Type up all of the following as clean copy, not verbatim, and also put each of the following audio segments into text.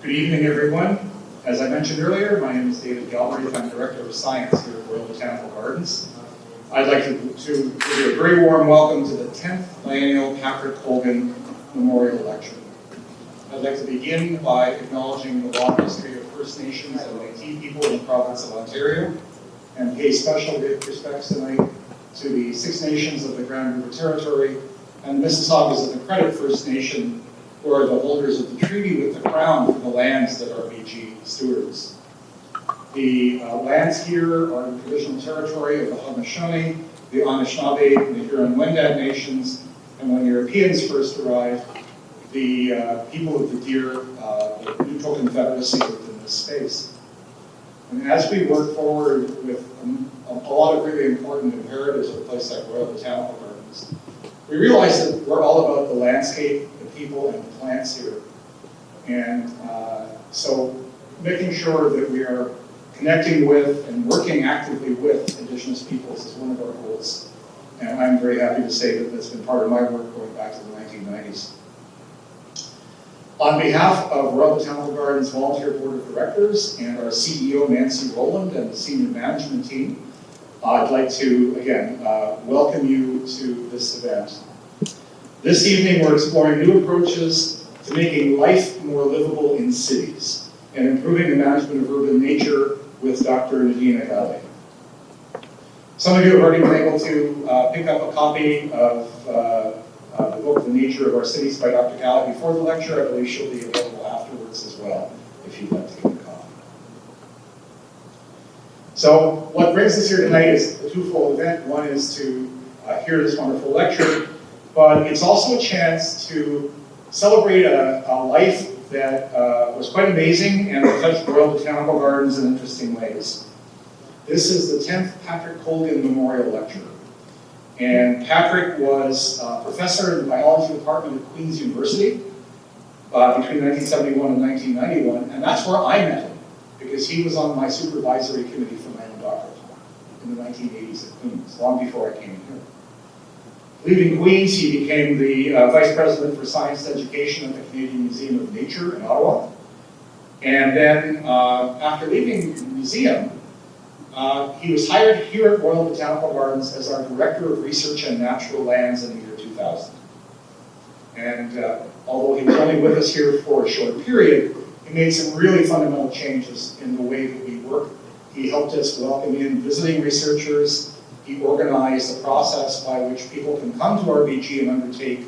Good evening, everyone. As I mentioned earlier, my name is Nadina Galle. I'm Director of Science here at Royal Botanical Gardens. I'd like to give you a very warm welcome to the 10th Biennial Patrick Colgan Memorial Lecture. I'd like to begin by acknowledging the long history of First Nations and Métis people in the province of Ontario, and pay special respects tonight to the Six Nations of the Grand River Territory and the Mississaugas of the Credit First Nation, who are the holders of the treaty with the Crown for the lands that RBG stewards. The lands here are the traditional territory of the Haudenosaunee, the Anishinaabe, and the Huron-Wendat nations, and when Europeans first arrived, the people of the Deer, the Neutral Confederacy within this space. And as we work forward with a lot of really important imperatives of a place like Royal Botanical Gardens, we realize that we're all about the landscape, the people, and the plants here. And so making sure that we are connecting with and working actively with Indigenous peoples is one of our goals. And I'm very happy to say that that's been part of my work going back to the 1990s. On behalf of Royal Botanical Gardens Volunteer Board of Directors and our CEO, Nancy Rowland, and the senior management team, I'd like to, again, welcome you to this event. This evening, we're exploring new approaches to making life more livable in cities and improving the management of urban nature with Dr. Nadina Galle. Some of you have already been able to pick up a copy of the book, The Nature of Our Cities by Dr. Galle before the lecture. I believe she'll be available afterwards as well, if you'd like to get a copy. So what brings us here tonight is a twofold event. One is to hear this wonderful lecture, but it's also a chance to celebrate a life that was quite amazing and touched Royal Botanical Gardens in interesting ways. This is the 10th Patrick Colgan Memorial Lecture. And Patrick was a professor in the biology department at Queen's University between 1971 and 1991, and that's where I met him, because he was on my supervisory committee for my own doctorate in the 1980s at Queen's, long before I came here. Leaving Queen's, he became the Vice President for Science Education at the Canadian Museum of Nature in Ottawa. And then after leaving the museum, he was hired here at Royal Botanical Gardens as our Director of Research and Natural Lands in the year 2000. And although he was only with us here for a short period, he made some really fundamental changes in the way that we work. He helped us welcome in visiting researchers. He organized a process by which people can come to RBG and undertake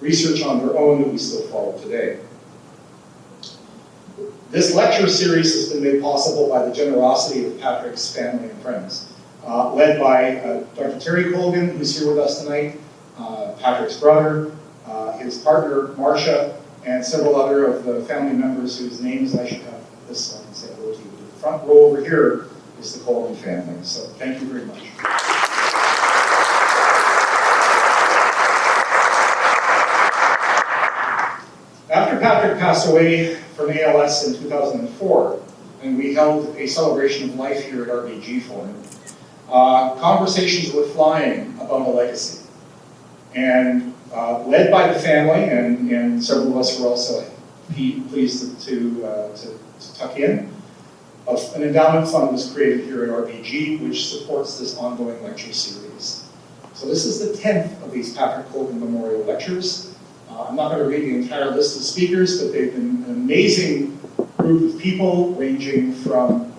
research on their own that we still follow today. This lecture series has been made possible by the generosity of Patrick's family and friends, led by Dr. Terry Colgan, who's here with us tonight, Patrick's brother, his partner, Marcia, and several other of the family members whose names I should have this so I can say hello to you. The front row over here is the Colgan family, so thank you very much. After Patrick passed away from ALS in 2004, and we held a celebration of life here at RBG for him, conversations were flying about a legacy. And led by the family, and several of us were also pleased to tuck in, an endowment fund was created here at RBG, which supports this ongoing lecture series. So this is the 10th of these Patrick Colgan Memorial Lectures. I'm not going to read the entire list of speakers, but they've been an amazing group of people ranging from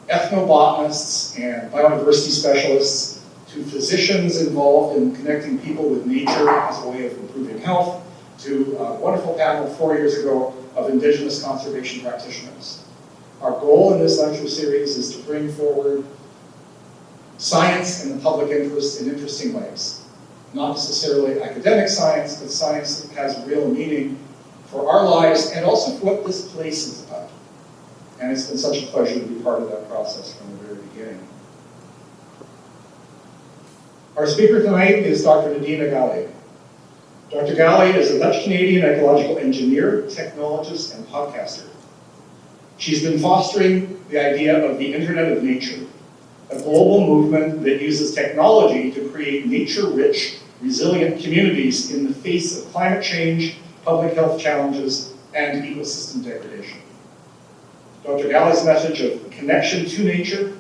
ethnobotanists and biodiversity specialists to physicians involved in connecting people with nature as a way of improving health, to a wonderful panel 4 years ago of Indigenous conservation practitioners. Our goal in this lecture series is to bring forward science and the public interest in interesting ways. Not necessarily academic science, but science that has real meaning for our lives and also for what this place is about. And it's been such a pleasure to be part of that process from the very beginning. Our speaker tonight is Dr. Nadina Galle. Dr. Galle is a Dutch Canadian ecological engineer, technologist, and podcaster. She's been fostering the idea of the Internet of Nature, a global movement that uses technology to create nature-rich, resilient communities in the face of climate change, public health challenges, and ecosystem degradation. Dr. Galle's message of connection to nature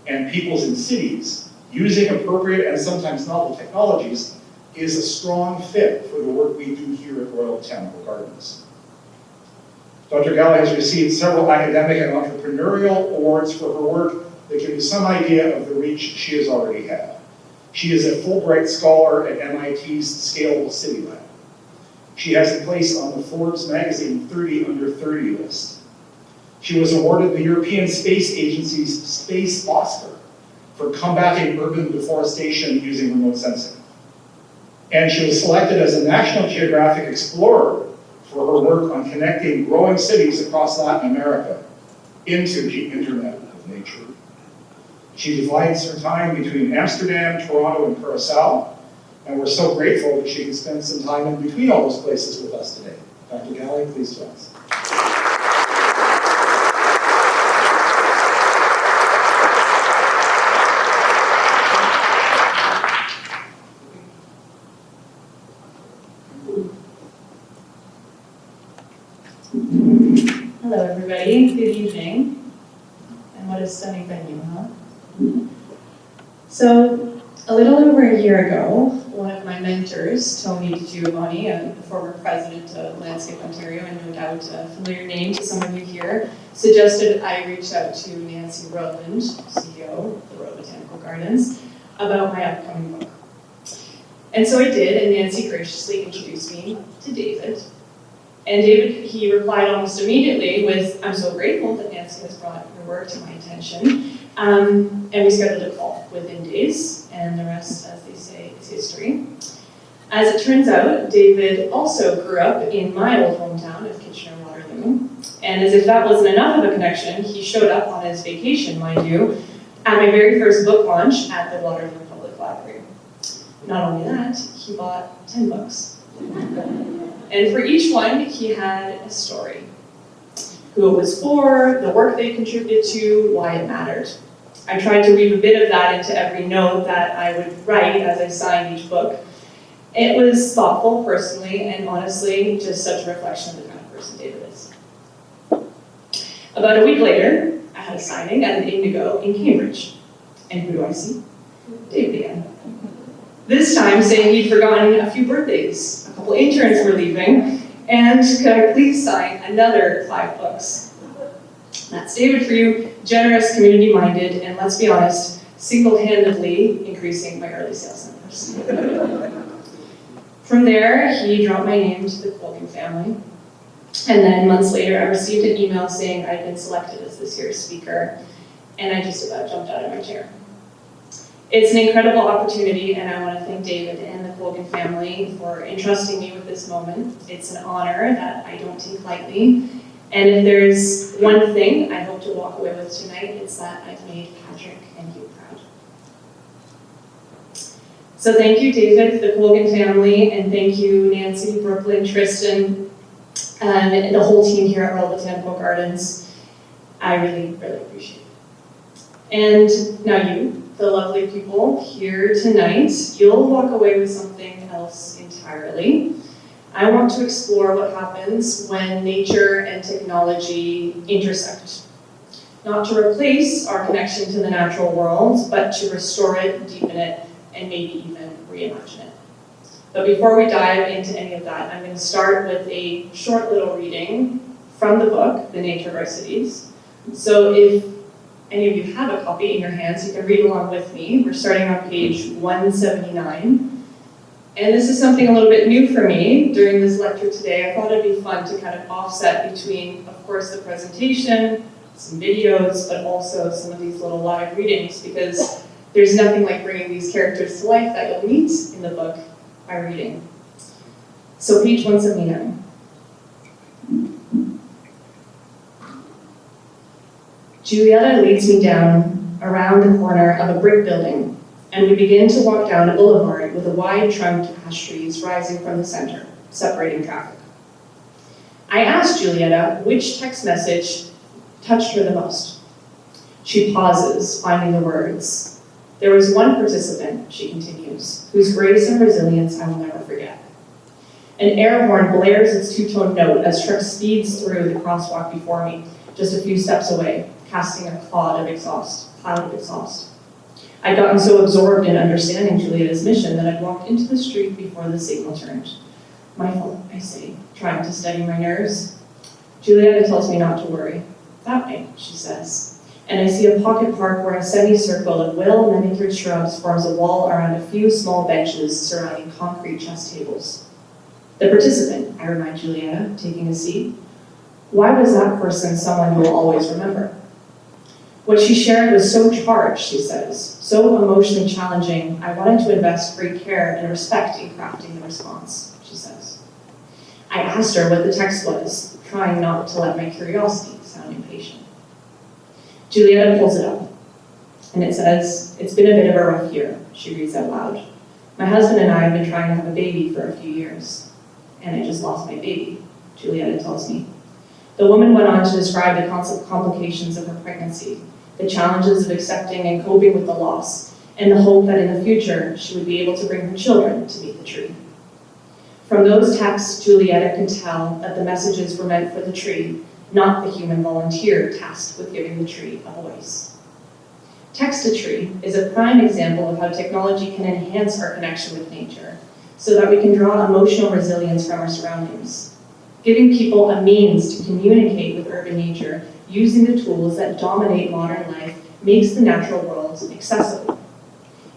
and peoples in cities using appropriate and sometimes novel technologies is a strong fit for the work we do here at Royal Botanical Gardens. Dr. Galle has received several academic and entrepreneurial awards for her work that give you some idea of the reach she has already had. She is a Fulbright Scholar at MIT's Scalable City Lab. She has a place on the Forbes magazine 30 under 30 list. She was awarded the European Space Agency's Space Oscar for combating urban deforestation using remote sensing. And she was selected as a National Geographic Explorer for her work on connecting growing cities across Latin America into the Internet of Nature. She divides her time between Amsterdam, Toronto, and Curacao, and we're so grateful that she can spend some time in between all those places with us today. Dr. Galle, please join us. Hello, everybody. Good evening. And what a stunning venue, huh? So, a little over a year ago, one of my mentors, Tony Giovanni, the former president of Landscape Ontario, and no doubt a familiar name to some of you here, suggested I reach out to Nancy Rowland, CEO of the Royal Botanical Gardens, about my upcoming book. And so I did, and Nancy graciously introduced me to David. And David, he replied almost immediately with, "I'm so grateful that Nancy has brought your work to my attention." And we scheduled a call within days, and the rest, as they say, is history. As it turns out, David also grew up in my old hometown of Kitchener-Waterloo. And as if that wasn't enough of a connection, he showed up on his vacation, mind you, at my very first book launch at the Waterloo Public Library. Not only that, he bought 10 books. And for each one, he had a story. Who it was for, the work they contributed to, why it mattered. I tried to weave a bit of that into every note that I would write as I signed each book. It was thoughtful, personally, and honestly, just such a reflection of the kind of person David is. About a week later, I had a signing at an Indigo in Cambridge. And who do I see? David again. This time saying he'd forgotten a few birthdays. A couple interns were leaving, and could I please sign another 5 books? That's David for you, generous, community-minded, and let's be honest, single-handedly increasing my early sales numbers. From there, he dropped my name to the Colgan family, and then months later, I received an email saying I'd been selected as this year's speaker, and I just about jumped out of my chair. It's an incredible opportunity, and I want to thank David and the Colgan family for entrusting me with this moment. It's an honor that I don't take lightly, and if there's one thing I hope to walk away with tonight, it's that I've made Patrick and you proud. So thank you, David, the Colgan family, and thank you, Nancy, Brooklyn, Tristan, and the whole team here at Royal Botanical Gardens. I really, really appreciate it. And now you, the lovely people here tonight, you'll walk away with something else entirely. I want to explore what happens when nature and technology intersect. Not to replace our connection to the natural world, but to restore it, deepen it, and maybe even reimagine it. But before we dive into any of that, I'm going to start with a short little reading from the book, The Nature of Our Cities. So if any of you have a copy in your hands, you can read along with me. We're starting on page 179. And this is something a little bit new for me during this lecture today. I thought it'd be fun to kind of offset between, of course, the presentation, some videos, but also some of these little live readings, because there's nothing like bringing these characters to life that you'll meet in the book by reading. So page 179. Julieta leads me down around the corner of a brick building, and we begin to walk down a boulevard with a wide-trunked ash trees rising from the center, separating traffic. I asked Julieta which text message touched her the most. She pauses, finding the words. There was one participant, she continues, whose grace and resilience I will never forget. An air horn blares its two-tone note as truck speeds through the crosswalk before me, just a few steps away, casting a cloud of exhaust. I'd gotten so absorbed in understanding Julieta's mission that I'd walked into the street before the signal turned. My fault, I say, trying to steady my nerves. Julieta tells me not to worry. That way, she says. And I see a pocket park where a semicircle of well-manicured shrubs forms a wall around a few small benches surrounding concrete chess tables. The participant, I remind Julieta, taking a seat. Why was that person someone you'll always remember? What she shared was so charged, she says, so emotionally challenging, I wanted to invest great care and respect in crafting the response, she says. I asked her what the text was, trying not to let my curiosity sound impatient. Julieta pulls it up, and it says, "It's been a bit of a rough year," she reads out loud. "My husband and I have been trying to have a baby for a few years, and I just lost my baby," Julieta tells me. The woman went on to describe the complications of her pregnancy, the challenges of accepting and coping with the loss, and the hope that in the future she would be able to bring her children to meet the tree. From those texts, Julieta could tell that the messages were meant for the tree, not the human volunteer tasked with giving the tree a voice. Text a Tree is a prime example of how technology can enhance our connection with nature, so that we can draw emotional resilience from our surroundings. Giving people a means to communicate with urban nature using the tools that dominate modern life makes the natural world accessible.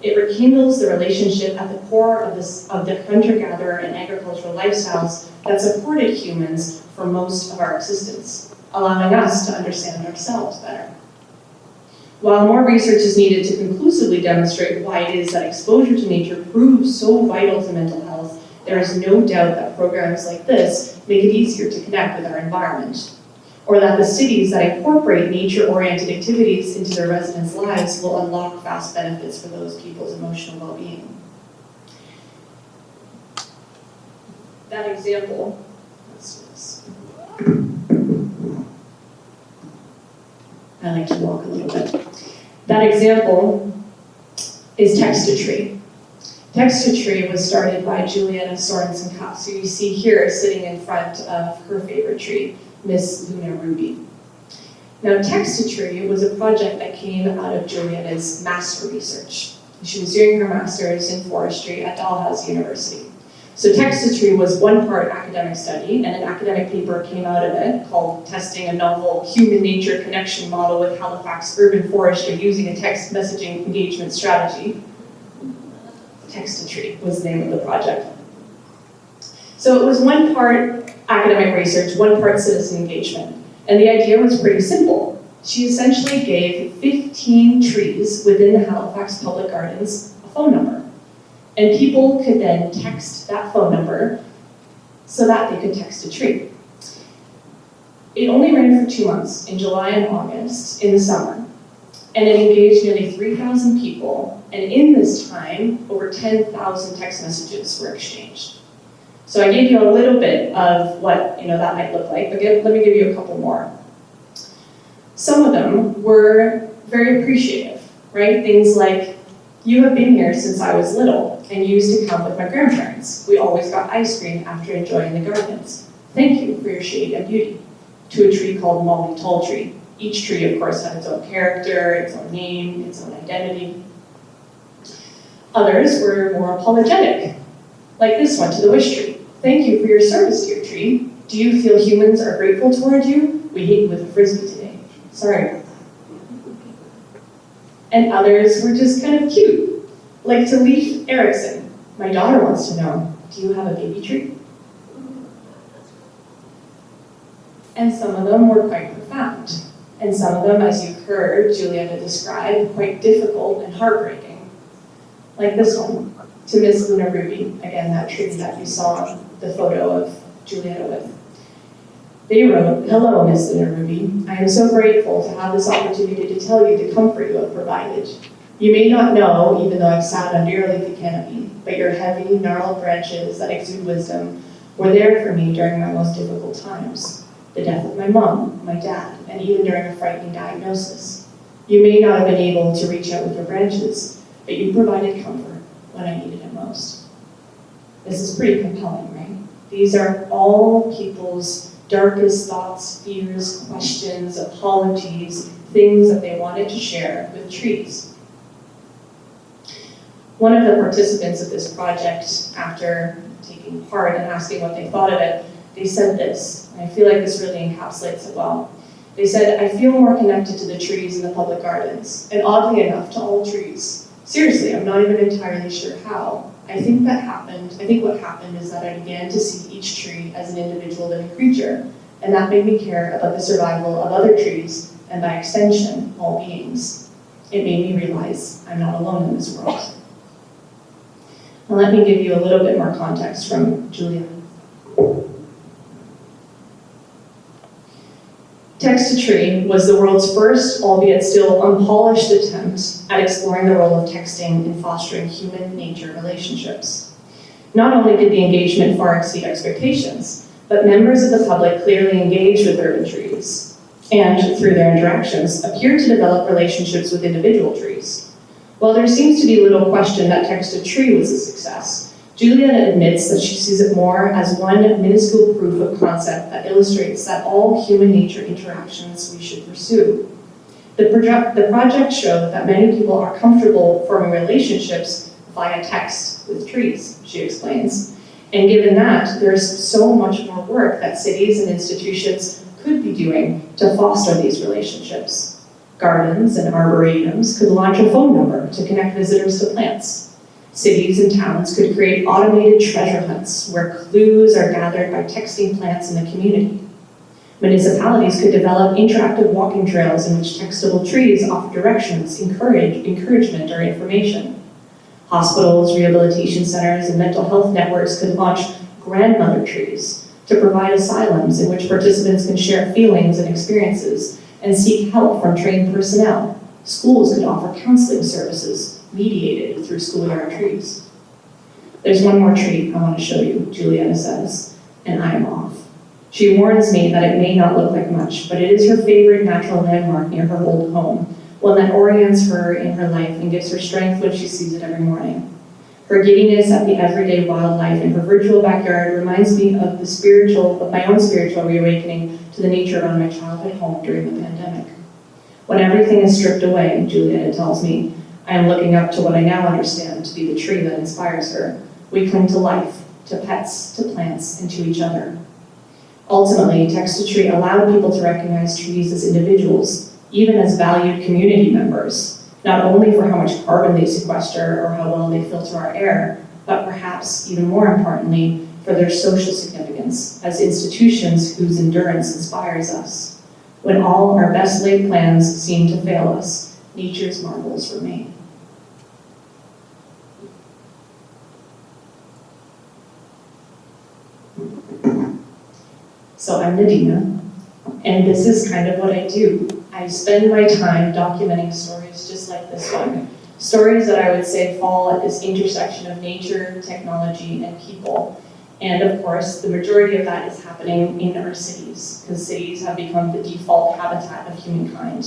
It rekindles the relationship at the core of the hunter-gatherer and agricultural lifestyles that supported humans for most of our existence, allowing us to understand ourselves better. While more research is needed to conclusively demonstrate why it is that exposure to nature proves so vital to mental health, there is no doubt that programs like this make it easier to connect with our environment, or that the cities that incorporate nature-oriented activities into their residents' lives will unlock vast benefits for those people's emotional well-being. That example, let's do this. I like to walk a little bit. That example is Text a Tree. Text a Tree was started by Julieta Sorensen-Kapp, who you see here sitting in front of her favorite tree, Miss Luna Ruby. Now, Text a Tree was a project that came out of Julieta's master research. She was doing her master's in forestry at Dalhousie University. So Text a Tree was one part academic study, and an academic paper came out of it called Testing a Novel Human-Nature Connection Model with Halifax Urban Forestry Using a Text Messaging Engagement Strategy. Text a Tree was the name of the project. So it was one part academic research, one part citizen engagement. And the idea was pretty simple. She essentially gave 15 trees within the Halifax Public Gardens a phone number. And people could then text that phone number so that they could text a tree. It only ran for 2 months, in July and August, in the summer. And it engaged nearly 3,000 people. And in this time, over 10,000 text messages were exchanged. So I gave you a little bit of what that might look like, but let me give you a couple more. Some of them were very appreciative, right? Things like, "You have been here since I was little, and used to come with my grandparents. We always got ice cream after enjoying the gardens. Thank you for your shade and beauty." To a tree called Molly Tall Tree. Each tree, of course, had its own character, its own name, its own identity. Others were more apologetic, like this one to the Wish Tree. "Thank you for your service, dear tree. Do you feel humans are grateful toward you? We hit you with a frisbee today. Sorry about that." And others were just kind of cute, like to Leif Erikson. "My daughter wants to know, do you have a baby tree?" And some of them were quite profound. And some of them, as you heard Julieta describe, quite difficult and heartbreaking. Like this one, to Miss Luna Ruby, again, that tree that you saw the photo of Julieta with. They wrote, "Hello, Miss Luna Ruby. I am so grateful to have this opportunity to tell you the comfort you have provided. You may not know, even though I've sat under your leafy canopy, but your heavy, gnarled branches that exude wisdom were there for me during my most difficult times. The death of my mom, my dad, and even during a frightening diagnosis. You may not have been able to reach out with your branches, but you provided comfort when I needed it most." This is pretty compelling, right? These are all people's darkest thoughts, fears, questions, apologies, things that they wanted to share with trees. One of the participants of this project, after taking part and asking what they thought of it, they said this, and I feel like this really encapsulates it well. They said, "I feel more connected to the trees in the public gardens, and oddly enough, to all trees. Seriously, I'm not even entirely sure how. I think what happened is that I began to see each tree as an individual living creature, and that made me care about the survival of other trees, and by extension, all beings. It made me realize I'm not alone in this world." Now let me give you a little bit more context from Julia. Text-to-Tree was the world's first, albeit still unpolished, attempt at exploring the role of texting in fostering human-nature relationships. Not only did the engagement far exceed expectations, but members of the public clearly engaged with urban trees, and through their interactions, appeared to develop relationships with individual trees. While there seems to be little question that Text-to-Tree was a success, Julia admits that she sees it more as one minuscule proof of concept that illustrates that all human nature interactions we should pursue. The project showed that many people are comfortable forming relationships via text with trees, she explains. And given that, there's so much more work that cities and institutions could be doing to foster these relationships. Gardens and arboretums could launch a phone number to connect visitors to plants. Cities and towns could create automated treasure hunts where clues are gathered by texting plants in the community. Municipalities could develop interactive walking trails in which textable trees offer directions, encouragement, or information. Hospitals, rehabilitation centers, and mental health networks could launch grandmother trees to provide asylums in which participants can share feelings and experiences and seek help from trained personnel. Schools could offer counseling services mediated through schoolyard trees. There's one more tree I want to show you, Juliana says, and I am off. She warns me that it may not look like much, but it is her favorite natural landmark near her old home, one that orients her in her life and gives her strength when she sees it every morning. Her giddiness at the everyday wildlife in her virtual backyard reminds me of my own spiritual reawakening to the nature around my childhood home during the pandemic. When everything is stripped away, Juliana tells me, I am looking up to what I now understand to be the tree that inspires her. We cling to life, to pets, to plants, and to each other. Ultimately, Text-to-Tree allowed people to recognize trees as individuals, even as valued community members, not only for how much carbon they sequester or how well they filter our air, but perhaps even more importantly, for their social significance as institutions whose endurance inspires us. When all our best laid plans seem to fail us, nature's marvels remain. So I'm Nadina, and this is kind of what I do. I spend my time documenting stories just like this one. Stories that I would say fall at this intersection of nature, technology, and people. And of course, the majority of that is happening in our cities, because cities have become the default habitat of humankind.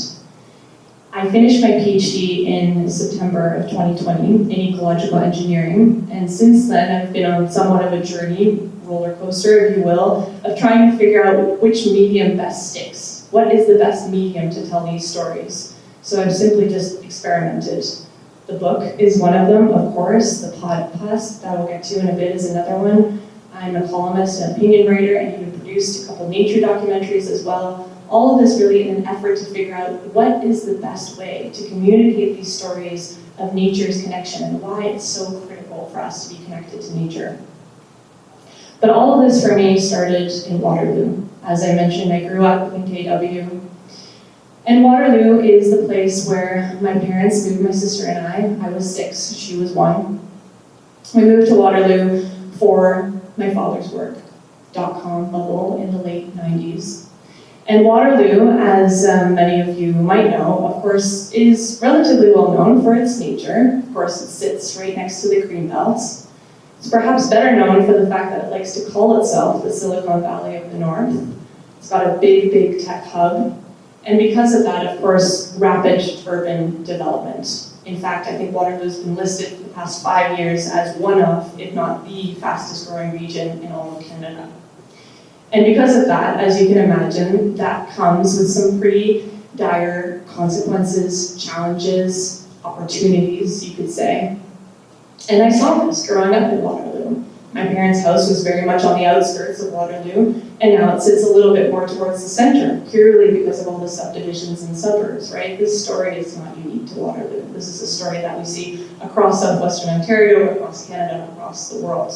I finished my PhD in September of 2020 in ecological engineering, and since then I've been on somewhat of a journey, roller coaster if you will, of trying to figure out which medium best sticks. What is the best medium to tell these stories? So I've simply just experimented. The book is one of them, of course. The podcast that we'll get to in a bit is another one. I'm a columnist and opinion writer, and even produced a couple nature documentaries as well. All of this really in an effort to figure out what is the best way to communicate these stories of nature's connection and why it's so critical for us to be connected to nature. But all of this for me started in Waterloo. As I mentioned, I grew up in KW. And Waterloo is the place where my parents moved my sister and I. I was 6, she was 1. We moved to Waterloo for my father's work, .com bubble in the late 90s. And Waterloo, as many of you might know, of course, is relatively well known for its nature. Of course, it sits right next to the Greenbelt. It's perhaps better known for the fact that it likes to call itself the Silicon Valley of the North. It's got a big, big tech hub. And because of that, of course, rapid urban development In fact, I think Waterloo's been listed for the past 5 years as one of, if not the fastest growing region in all of Canada. And because of that, as you can imagine, that comes with some pretty dire consequences, challenges, opportunities, you could say. And I saw this growing up in Waterloo. My parents' house was very much on the outskirts of Waterloo, and now it sits a little bit more towards the center, purely because of all the subdivisions and suburbs, right? This story is not unique to Waterloo. This is a story that we see across southwestern Ontario, across Canada, across the world.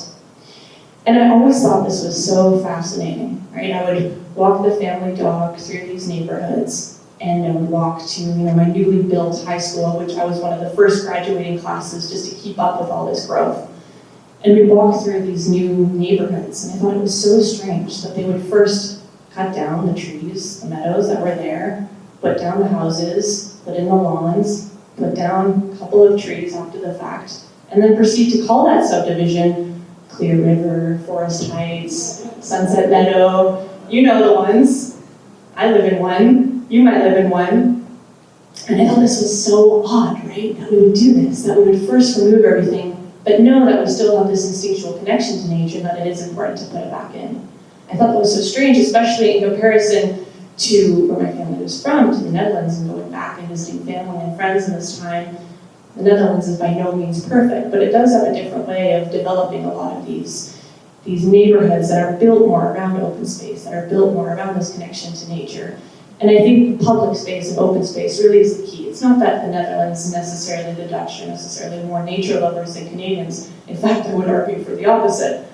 And I always thought this was so fascinating, right? I would walk the family dog through these neighborhoods, and I would walk to my newly built high school, which I was one of the first graduating classes just to keep up with all this growth. And we'd walk through these new neighborhoods, and I thought it was so strange that they would first cut down the trees, the meadows that were there, put down the houses, put in the lawns, put down a couple of trees after the fact, and then proceed to call that subdivision Clear River, Forest Heights, Sunset Meadow, you know the ones. I live in one, you might live in one. And I thought this was so odd, right? That we would do this, that we would first remove everything, but know that we still have this instinctual connection to nature, and that it is important to put it back in. I thought that was so strange, especially in comparison to where my family was from, to the Netherlands, and going back and visiting family and friends in this time. The Netherlands is by no means perfect, but it does have a different way of developing a lot of these neighborhoods that are built more around open space, that are built more around this connection to nature. And I think public space and open space really is the key. It's not that the Netherlands, necessarily the Dutch, are necessarily more nature lovers than Canadians. In fact, I would argue for the opposite.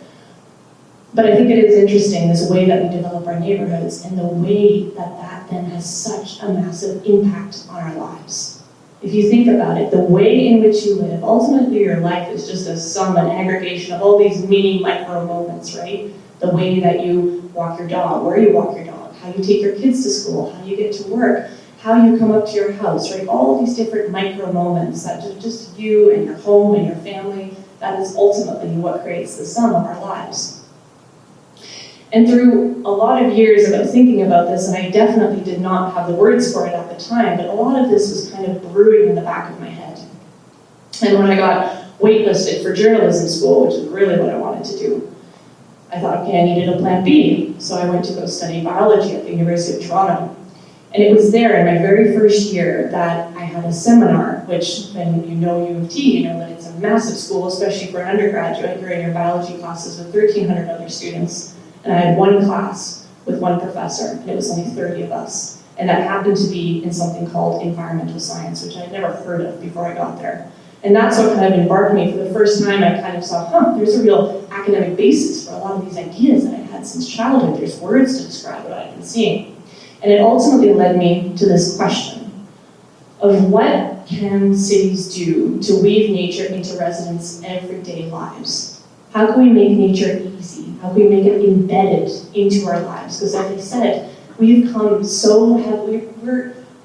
But I think it is interesting, this way that we develop our neighborhoods and the way that that then has such a massive impact on our lives. If you think about it, the way in which you live, ultimately your life is just a sum, an aggregation of all these mini micro moments, right? The way that you walk your dog, where you walk your dog, how you take your kids to school, how you get to work, how you come up to your house, right? All these different micro moments that just you and your home and your family, that is ultimately what creates the sum of our lives. And through a lot of years of thinking about this, and I definitely did not have the words for it at the time, but a lot of this was kind of brewing in the back of my head. And when I got waitlisted for journalism school, which is really what I wanted to do, I thought, okay, I needed a plan B. So I went to go study biology at the University of Toronto. And it was there in my very first year that I had a seminar, which, when you know U of T, you know that it's a massive school, especially for an undergraduate. You're in your biology classes with 1,300 other students. And I had one class with one professor, and it was only 30 of us. And that happened to be in something called environmental science, which I'd never heard of before I got there. And that's what kind of embarked me. For the first time, I kind of saw, there's a real academic basis for a lot of these ideas that I had since childhood. There's words to describe what I've been seeing. And it ultimately led me to this question of what can cities do to weave nature into residents' everyday lives? How can we make nature easy? How can we make it embedded into our lives? Because like I said, we've come so heavily,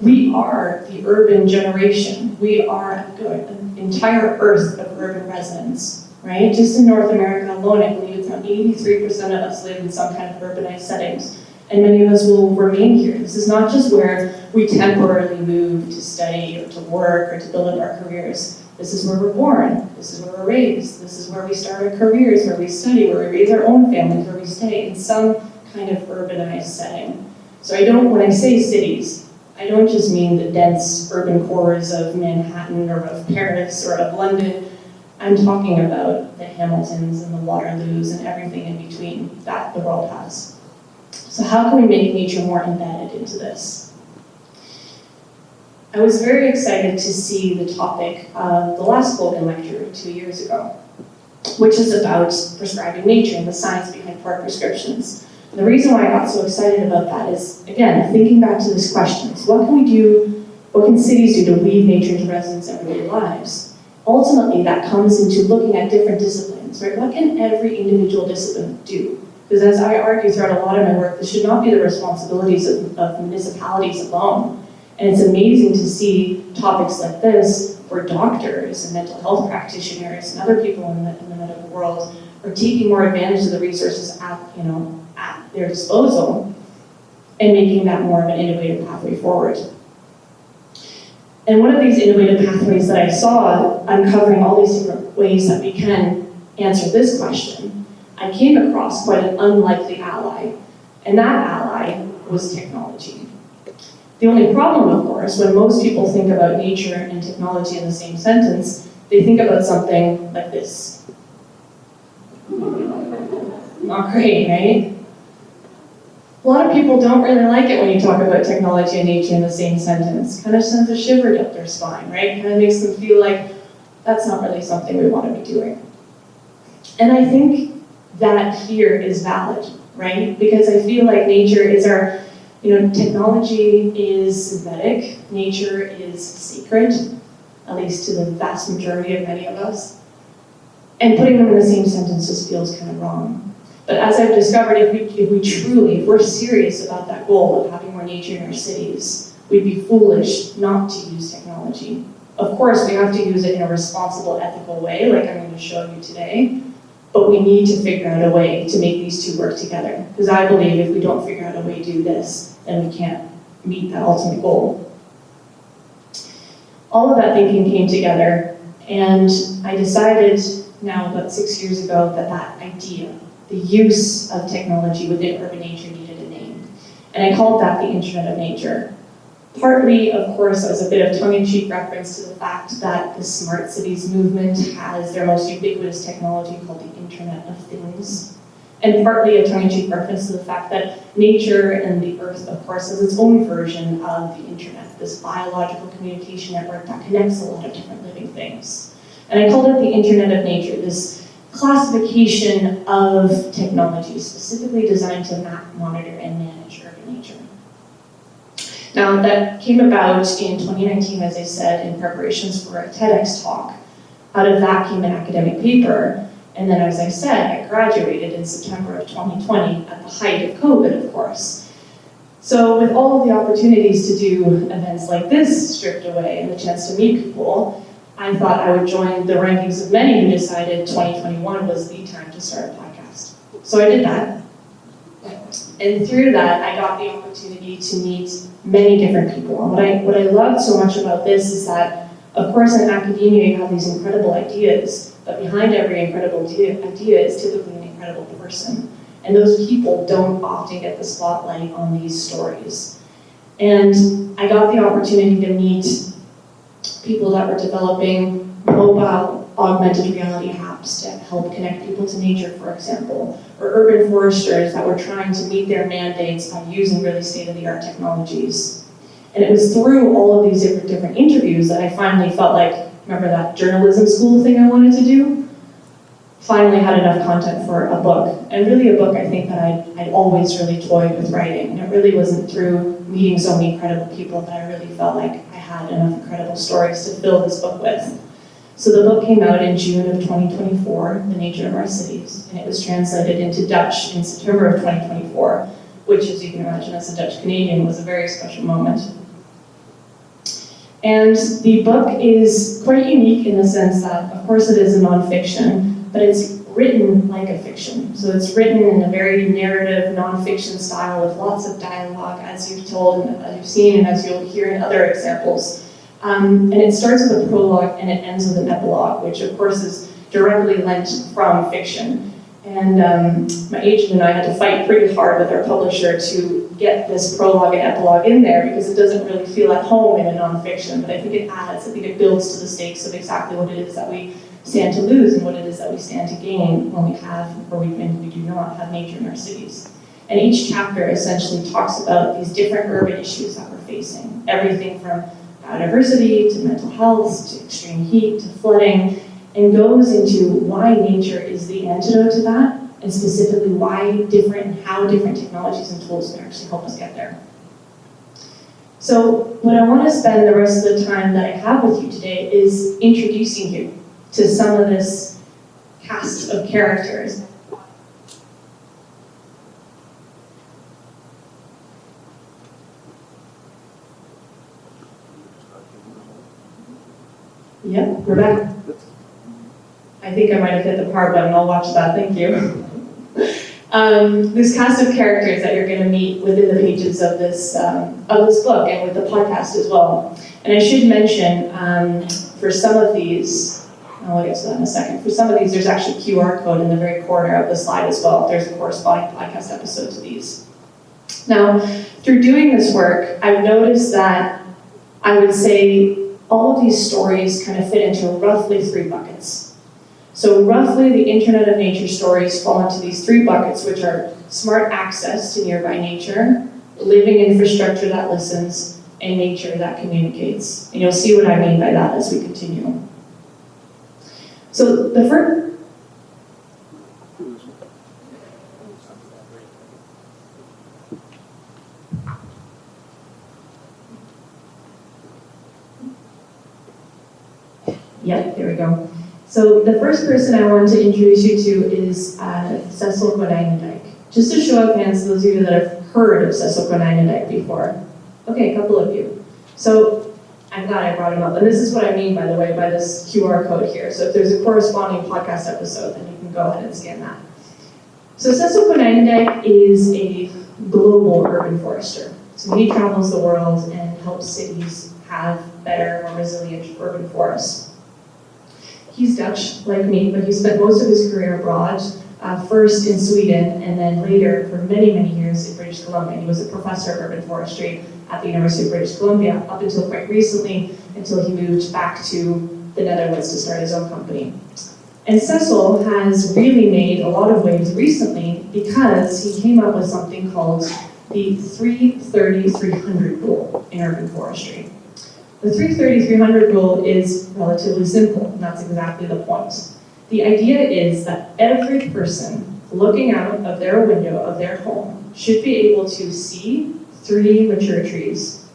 we are the urban generation. We are an entire earth of urban residents, right? Just in North America alone, I believe it's around 83% of us live in some kind of urbanized settings. And many of us will remain here. This is not just where we temporarily move to study or to work or to build up our careers. This is where we're born, this is where we're raised, this is where we start our careers, where we study, where we raise our own families, where we stay in some kind of urbanized setting. So when I say cities, I don't just mean the dense urban cores of Manhattan or of Paris or of London. I'm talking about the Hamiltons and the Waterloos and everything in between that the world has. So how can we make nature more embedded into this? I was very excited to see the topic of the last Colgan Lecture 2 years ago, which is about prescribing nature and the science behind park prescriptions. And the reason why I got so excited about that is, again, thinking back to this question, so what can cities do to weave nature into residents' everyday lives? Ultimately, that comes into looking at different disciplines, right? What can every individual discipline do? Because as I argue throughout a lot of my work, this should not be the responsibilities of municipalities alone. And it's amazing to see topics like this where doctors and mental health practitioners and other people in the medical world are taking more advantage of the resources at their disposal and making that more of an innovative pathway forward. And one of these innovative pathways that I saw, uncovering all these different ways that we can answer this question, I came across quite an unlikely ally, and that ally was technology. The only problem, of course, when most people think about nature and technology in the same sentence, they think about something like this. Not great, right? A lot of people don't really like it when you talk about technology and nature in the same sentence. Kind of sends a shiver up their spine, right? Kind of makes them feel like that's not really something we want to be doing. And I think that here is valid, right? Because I feel like nature is our, technology is synthetic, nature is sacred, at least to the vast majority of many of us. And putting them in the same sentence just feels kind of wrong. But as I've discovered, if we're serious about that goal of having more nature in our cities, we'd be foolish not to use technology. Of course, we have to use it in a responsible, ethical way, like I'm going to show you today, but we need to figure out a way to make these two work together. Because I believe if we don't figure out a way to do this, then we can't meet that ultimate goal. All of that thinking came together, and I decided now about 6 years ago that idea, the use of technology within urban nature, needed a name. And I called that the Internet of Nature. Partly, of course, as a bit of tongue-in-cheek reference to the fact that the smart cities movement has their most ubiquitous technology called the Internet of Things. And partly a tongue-in-cheek reference to the fact that nature and the earth, of course, has its own version of the internet, this biological communication network that connects a lot of different living things. And I called it the Internet of Nature, this classification of technology specifically designed to map, monitor, and manage urban nature. Now, that came about in 2019, as I said, in preparations for a TEDx talk. Out of that came an academic paper, and then, as I said, I graduated in September of 2020 at the height of COVID, of course. So with all of the opportunities to do events like this stripped away and the chance to meet people, I thought I would join the rankings of many who decided 2021 was the time to start a podcast. So I did that. And through that, I got the opportunity to meet many different people. And what I loved so much about this is that, of course, in academia, you have these incredible ideas, but behind every incredible idea is typically an incredible person. And those people don't often get the spotlight on these stories. And I got the opportunity to meet people that were developing mobile augmented reality apps to help connect people to nature, for example, or urban foresters that were trying to meet their mandates by using really state-of-the-art technologies. And it was through all of these different interviews that I finally felt like, remember that journalism school thing I wanted to do? Finally had enough content for a book. And really a book I think that I'd always really toyed with writing. And it really wasn't through meeting so many incredible people that I really felt like I had enough incredible stories to fill this book with. So the book came out in June of 2024, The Nature of Our Cities, and it was translated into Dutch in September of 2024, which, as you can imagine, as a Dutch Canadian, was a very special moment. And the book is quite unique in the sense that, of course, it is a nonfiction, but it's written like a fiction. So it's written in a very narrative, nonfiction style with lots of dialogue, as you've told, and as you've seen, and as you'll hear in other examples. And it starts with a prologue and it ends with an epilogue, which of course is directly lent from fiction. And my agent and I had to fight pretty hard with our publisher to get this prologue and epilogue in there because it doesn't really feel at home in a nonfiction, but I think it adds, I think it builds to the stakes of exactly what it is that we stand to lose and what it is that we stand to gain when we have, or we do not have nature in our cities. And each chapter essentially talks about these different urban issues that we're facing. Everything from biodiversity to mental health to extreme heat to flooding, and goes into why nature is the antidote to that, and specifically why different and how different technologies and tools can actually help us get there. So what I want to spend the rest of the time that I have with you today is introducing you to some of this cast of characters. Yep, we're back. I think I might have hit the power button. I'll watch that. Thank you. This cast of characters that you're going to meet within the pages of this book and with the podcast as well. And I should mention, for some of these, I'll get to that in a second. For some of these, there's actually a QR code in the very corner of the slide as well. There's a corresponding podcast episode to these. Now, through doing this work, I've noticed that I would say all of these stories kind of fit into roughly 3 buckets. So roughly the Internet of Nature stories fall into these 3 buckets, which are smart access to nearby nature, living infrastructure that listens, and nature that communicates. And you'll see what I mean by that as we continue. So the first... Yep, there we go. So the first person I want to introduce you to is Cecil Konijnendijk. Just to show of hands, those of you that have heard of Cecil Konijnendijk before. Okay, a couple of you. So I'm glad I brought him up. And this is what I mean, by the way, by this QR code here. So if there's a corresponding podcast episode, then you can go ahead and scan that. So Cecil Konijnendijk is a global urban forester. So he travels the world and helps cities have better, more resilient urban forests. He's Dutch, like me, but he spent most of his career abroad, first in Sweden, and then later, for many, many years, in British Columbia. He was a professor of urban forestry at the University of British Columbia, up until quite recently, until he moved back to the Netherlands to start his own company. And Cecil has really made a lot of waves recently because he came up with something called the 330-300 rule in urban forestry. The 330-300 rule is relatively simple, and that's exactly the point. The idea is that every person looking out of their window of their home should be able to see 3 mature trees.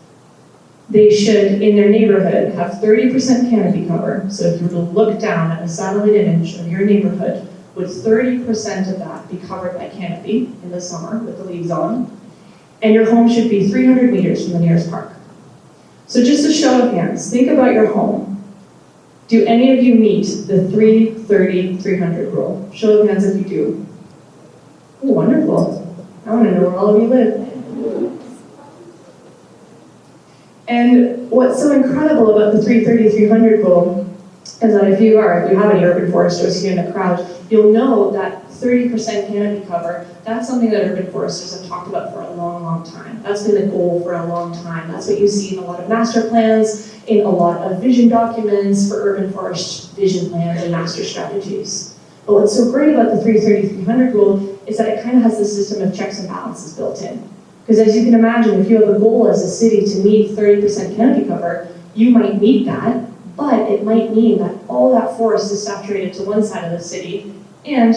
They should, in their neighborhood, have 30% canopy cover. So if you were to look down at a satellite image of your neighborhood, would 30% of that be covered by canopy in the summer with the leaves on? And your home should be 300 meters from the nearest park. So just a show of hands, think about your home. Do any of you meet the 330-300 rule? Show of hands if you do. Oh, wonderful. I want to know where all of you live. And what's so incredible about the 330-300 rule is that if you have any urban foresters here in the crowd, you'll know that 30% canopy cover, that's something that urban foresters have talked about for a long, long time. That's been the goal for a long time. That's what you see in a lot of master plans, in a lot of vision documents for urban forest vision plans and master strategies. But what's so great about the 330-300 rule is that it kind of has this system of checks and balances built in. Because as you can imagine, if you have a goal as a city to meet 30% canopy cover, you might meet that, but it might mean that all that forest is saturated to one side of the city and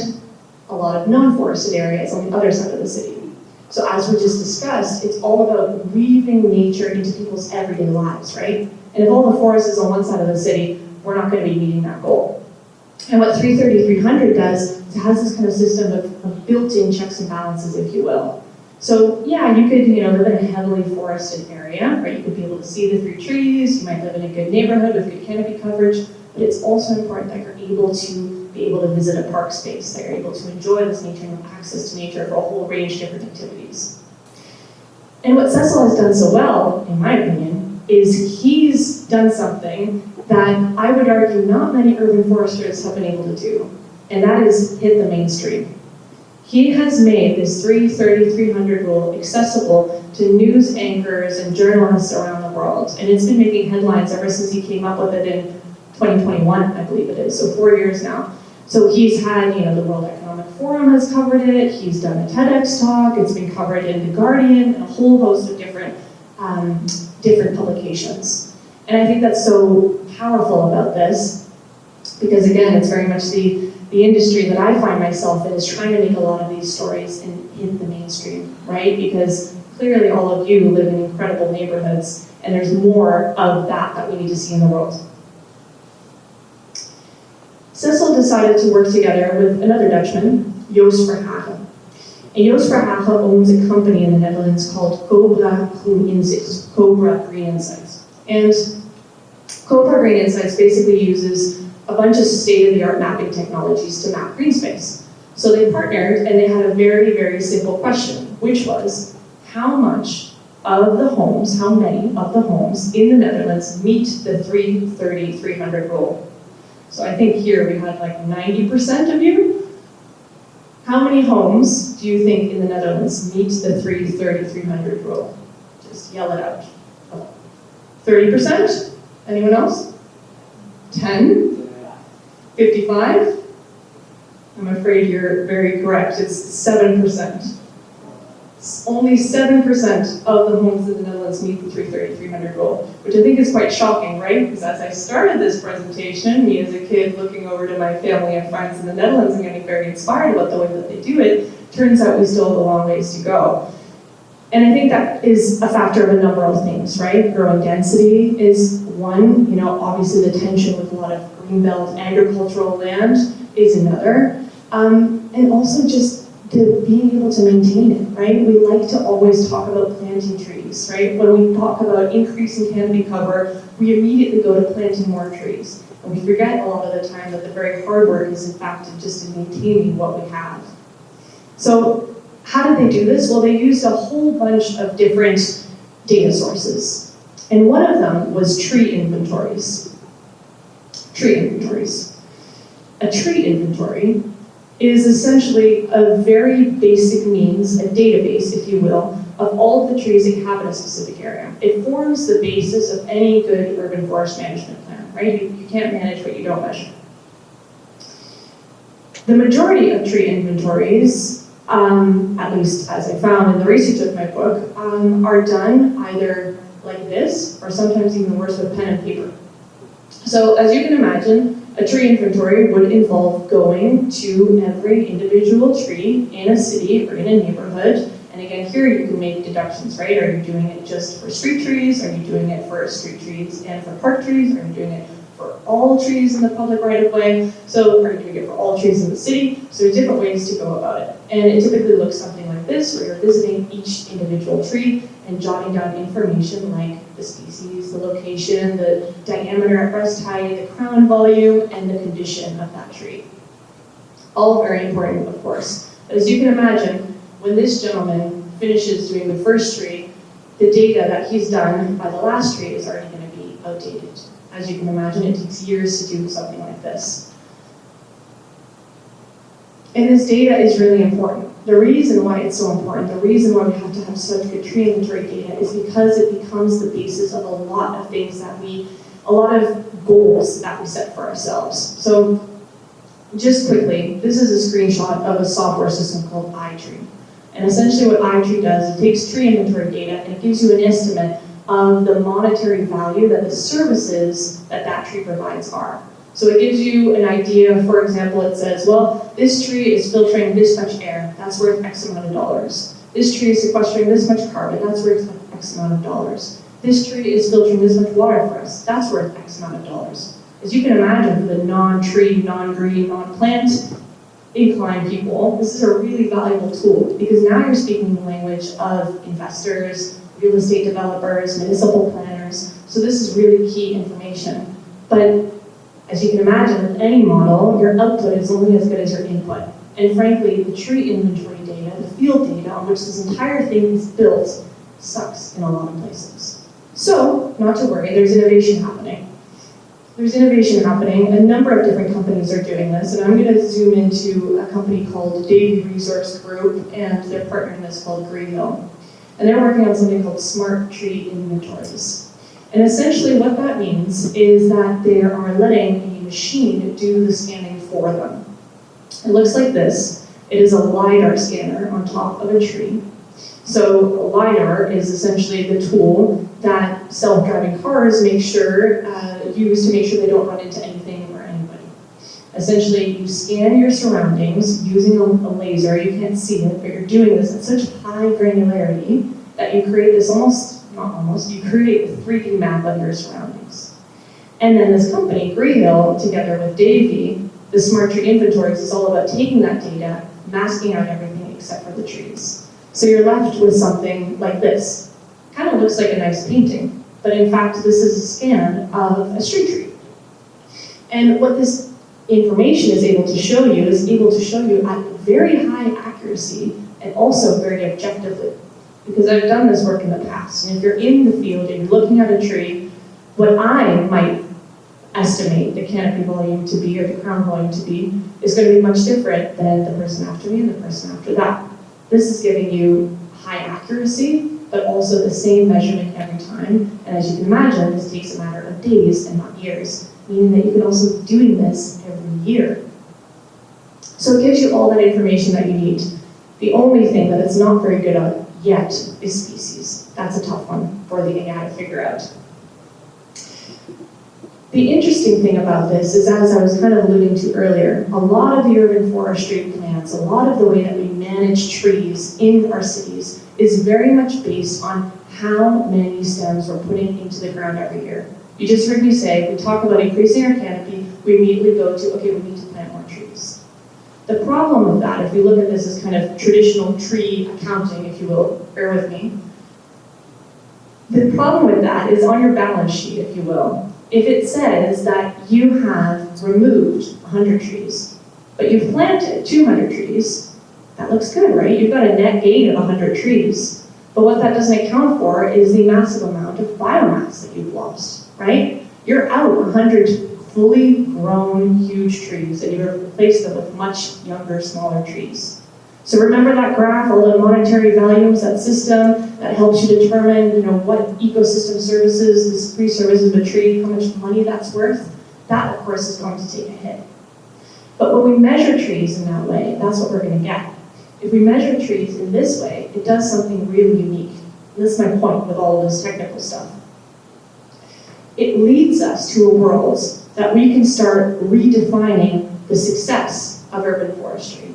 a lot of non-forested areas on the other side of the city. So as we just discussed, it's all about weaving nature into people's everyday lives, right? And if all the forest is on one side of the city, we're not going to be meeting that goal. And what 330-300 does is it has this kind of system of built-in checks and balances, if you will. So yeah, you could live in a heavily forested area, right? You could be able to see the 3 trees, you might live in a good neighborhood with good canopy coverage, but it's also important that you're able to visit a park space, that you're able to enjoy this nature and have access to nature for a whole range of different activities. And what Cecil has done so well, in my opinion, is he's done something that I would argue not many urban foresters have been able to do, and that is hit the mainstream. He has made this 330-300 rule accessible to news anchors and journalists around the world, and it's been making headlines ever since he came up with it in 2021, I believe it is, so 4 years now. So he's had, the World Economic Forum has covered it, he's done a TEDx talk, it's been covered in The Guardian, and a whole host of different publications. And I think that's so powerful about this, because again, it's very much the industry that I find myself in is trying to make a lot of these stories and hit the mainstream, right? Because clearly all of you live in incredible neighborhoods, and there's more of that we need to see in the world. Cecil decided to work together with another Dutchman, Joost Verhagen. And Joost Verhagen owns a company in the Netherlands called Cobra Green Insights. And Cobra Green Insights basically uses a bunch of state-of-the-art mapping technologies to map green space. So they partnered and they had a very, very simple question, which was, how much of the homes, how many of the homes in the Netherlands meet the 330-300 rule? So I think here we had like 90% of you. How many homes do you think in the Netherlands meet the 330-300 rule? Just yell it out. 30%? Anyone else? 10? 55? I'm afraid you're very correct. It's 7%. Only 7% of the homes in the Netherlands meet the 330-300 rule, which I think is quite shocking, right? Because as I started this presentation, me as a kid looking over to my family and friends in the Netherlands and getting very inspired about the way that they do it, turns out we still have a long ways to go. And I think that is a factor of a number of things, right? Growing density is one, obviously the tension with a lot of greenbelt agricultural land is another. And also just being able to maintain it, right? We like to always talk about planting trees, right? When we talk about increasing canopy cover, we immediately go to planting more trees. And we forget a lot of the time that the very hard work is in fact just in maintaining what we have. So how did they do this? Well, they used a whole bunch of different data sources. And one of them was tree inventories. Tree inventories. A tree inventory is essentially a very basic means, a database, if you will, of all of the trees that inhabit a specific area. It forms the basis of any good urban forest management plan, right? You can't manage what you don't measure. The majority of tree inventories, at least as I found in the research of my book, are done either like this, or sometimes even worse with pen and paper. So as you can imagine, a tree inventory would involve going to every individual tree in a city or in a neighborhood. And again, here you can make deductions, right? Are you doing it just for street trees? Are you doing it for street trees and for park trees? Are you doing it for all trees in the public right-of-way? So are you doing it for all trees in the city? So there's different ways to go about it. And it typically looks something like this, where you're visiting each individual tree and jotting down information like the species, the location, the diameter at breast height, the crown volume, and the condition of that tree. All very important, of course. But as you can imagine, when this gentleman finishes doing the first tree, the data that he's done by the last tree is already going to be outdated. As you can imagine, it takes years to do something like this. And this data is really important. The reason why it's so important, the reason why we have to have such good tree inventory data is because it becomes the basis of a lot of things that a lot of goals that we set for ourselves. So just quickly, this is a screenshot of a software system called iTree. And essentially what iTree does, it takes tree inventory data and it gives you an estimate of the monetary value that the services that tree provides are. So it gives you an idea. For example, it says, well, this tree is filtering this much air, that's worth X amount of dollars. This tree is sequestering this much carbon, that's worth X amount of dollars. This tree is filtering this much water for us, that's worth X amount of dollars. As you can imagine, for the non-tree, non-green, non-plant inclined people, this is a really valuable tool because now you're speaking the language of investors, real estate developers, municipal planners. So this is really key information. But as you can imagine, with any model, your output is only as good as your input. And frankly, the tree inventory data, the field data on which this entire thing is built, sucks in a lot of places. So, not to worry, there's innovation happening. There's innovation happening. A number of different companies are doing this, and I'm going to zoom into a company called Davy Resource Group, and their partner in this called Biennial. And they're working on something called smart tree inventories. And essentially what that means is that they are letting a machine do the scanning for them. It looks like this. It is a LiDAR scanner on top of a tree. So a LiDAR is essentially the tool that self-driving cars use to make sure they don't run into anything or anybody. Essentially, you scan your surroundings using a laser. You can't see it, but you're doing this at such high granularity that you create this you create a 3D map of your surroundings. And then this company, Biennial, together with Davy, the smart tree inventories is all about taking that data, masking out everything except for the trees. So you're left with something like this. Kind of looks like a nice painting, but in fact this is a scan of a street tree. And what this information is able to show you at very high accuracy and also very objectively. Because I've done this work in the past, and if you're in the field and you're looking at a tree, what I might estimate the canopy volume to be or the crown volume to be is going to be much different than the person after me and the person after that. This is giving you high accuracy, but also the same measurement every time. And as you can imagine, this takes a matter of days and not years, meaning that you can also be doing this every year. So it gives you all that information that you need. The only thing that it's not very good at yet is species. That's a tough one for the AI to figure out. The interesting thing about this is, as I was kind of alluding to earlier, a lot of the urban forestry plans, a lot of the way that we manage trees in our cities is very much based on how many stems we're putting into the ground every year. You just heard me say, we talk about increasing our canopy, we immediately go to, okay, we need to plant more trees. The problem with that, if we look at this as kind of traditional tree accounting, if you will, bear with me, the problem with that is on your balance sheet, if you will. If it says that you have removed 100 trees, but you've planted 200 trees, that looks good, right? You've got a net gain of 100 trees. But what that doesn't account for is the massive amount of biomass that you've lost, right? You're out 100 fully grown, huge trees, and you've replaced them with much younger, smaller trees. So remember that graph, all the monetary values, that system that helps you determine, what ecosystem services, this three services of a tree, how much money that's worth? That, of course, is going to take a hit. But when we measure trees in that way, that's what we're going to get. If we measure trees in this way, it does something really unique. And this is my point with all of this technical stuff. It leads us to a world that we can start redefining the success of urban forestry.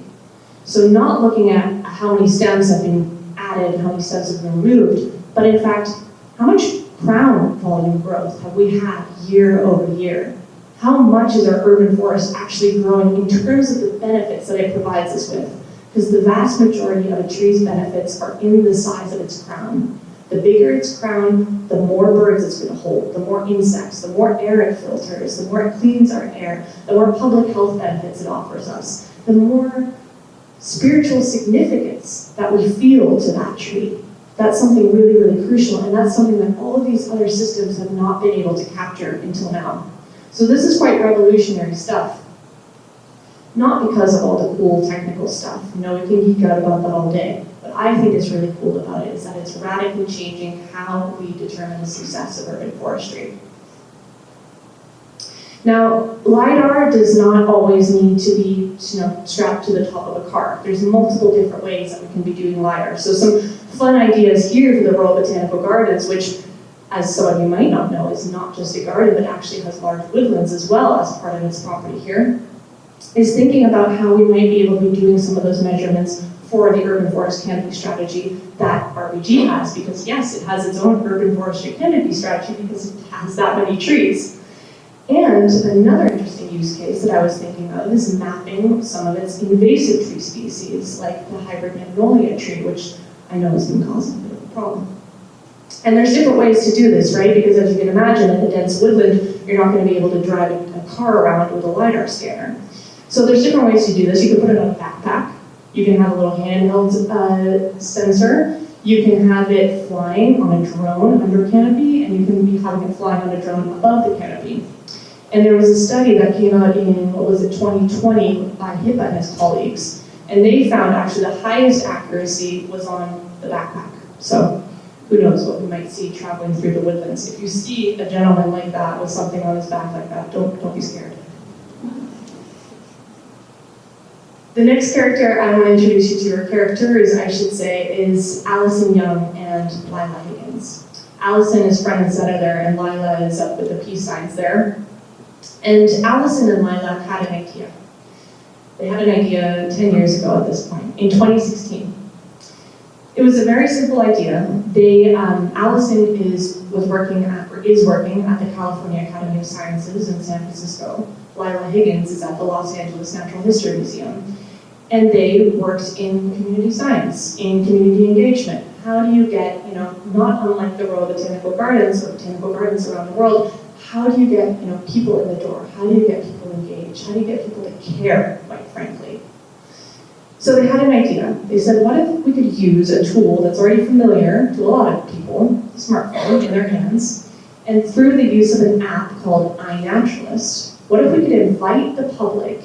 So not looking at how many stems have been added, how many stems have been removed, but in fact, how much crown volume growth have we had year over year? How much is our urban forest actually growing in terms of the benefits that it provides us with? Because the vast majority of a tree's benefits are in the size of its crown. The bigger its crown, the more birds it's going to hold, the more insects, the more air it filters, the more it cleans our air, the more public health benefits it offers us, the more spiritual significance that we feel to that tree. That's something really, really crucial, and that's something that all of these other systems have not been able to capture until now. So this is quite revolutionary stuff. Not because of all the cool technical stuff. We can geek out about that all day. What I think is really cool about it is that it's radically changing how we determine the success of urban forestry. Now, LiDAR does not always need to be strapped to the top of a car. There's multiple different ways that we can be doing LiDAR. So some fun ideas here for the Royal Botanical Gardens, which, as some of you might not know, is not just a garden, but actually has large woodlands as well as part of its property here, is thinking about how we might be able to be doing some of those measurements for the urban forest canopy strategy that RBG has, because yes, it has its own urban forestry canopy strategy because it has that many trees. And another interesting use case that I was thinking of is mapping some of its invasive tree species, like the hybrid magnolia tree, which I know has been causing a bit of a problem. And there's different ways to do this, right? Because as you can imagine, in a dense woodland, you're not going to be able to drive a car around with a LiDAR scanner. So there's different ways to do this. You can put it on a backpack. You can have a little handheld sensor. You can have it flying on a drone under canopy, and you can be having it flying on a drone above the canopy. And there was a study that came out in, 2020 by HIPAA and his colleagues. And they found actually the highest accuracy was on the backpack. So who knows what we might see traveling through the woodlands. If you see a gentleman like that with something on his back like that, don't be scared. The next character I want to introduce you to, or characters I should say, is Allison Young and Lila Higgins. Allison is front and center there, and Lila is up with the peace signs there. And Allison and Lila had an idea. They had an idea 10 years ago at this point, in 2016. It was a very simple idea. Allison is working at the California Academy of Sciences in San Francisco. Lila Higgins is at the Los Angeles Natural History Museum. And they worked in community science, in community engagement. How do you get, not unlike the Royal Botanical Gardens or botanical gardens around the world, how do you get people in the door? How do you get people engaged? How do you get people to care, quite frankly? So they had an idea. They said, what if we could use a tool that's already familiar to a lot of people, a smartphone in their hands, and through the use of an app called iNaturalist, what if we could invite the public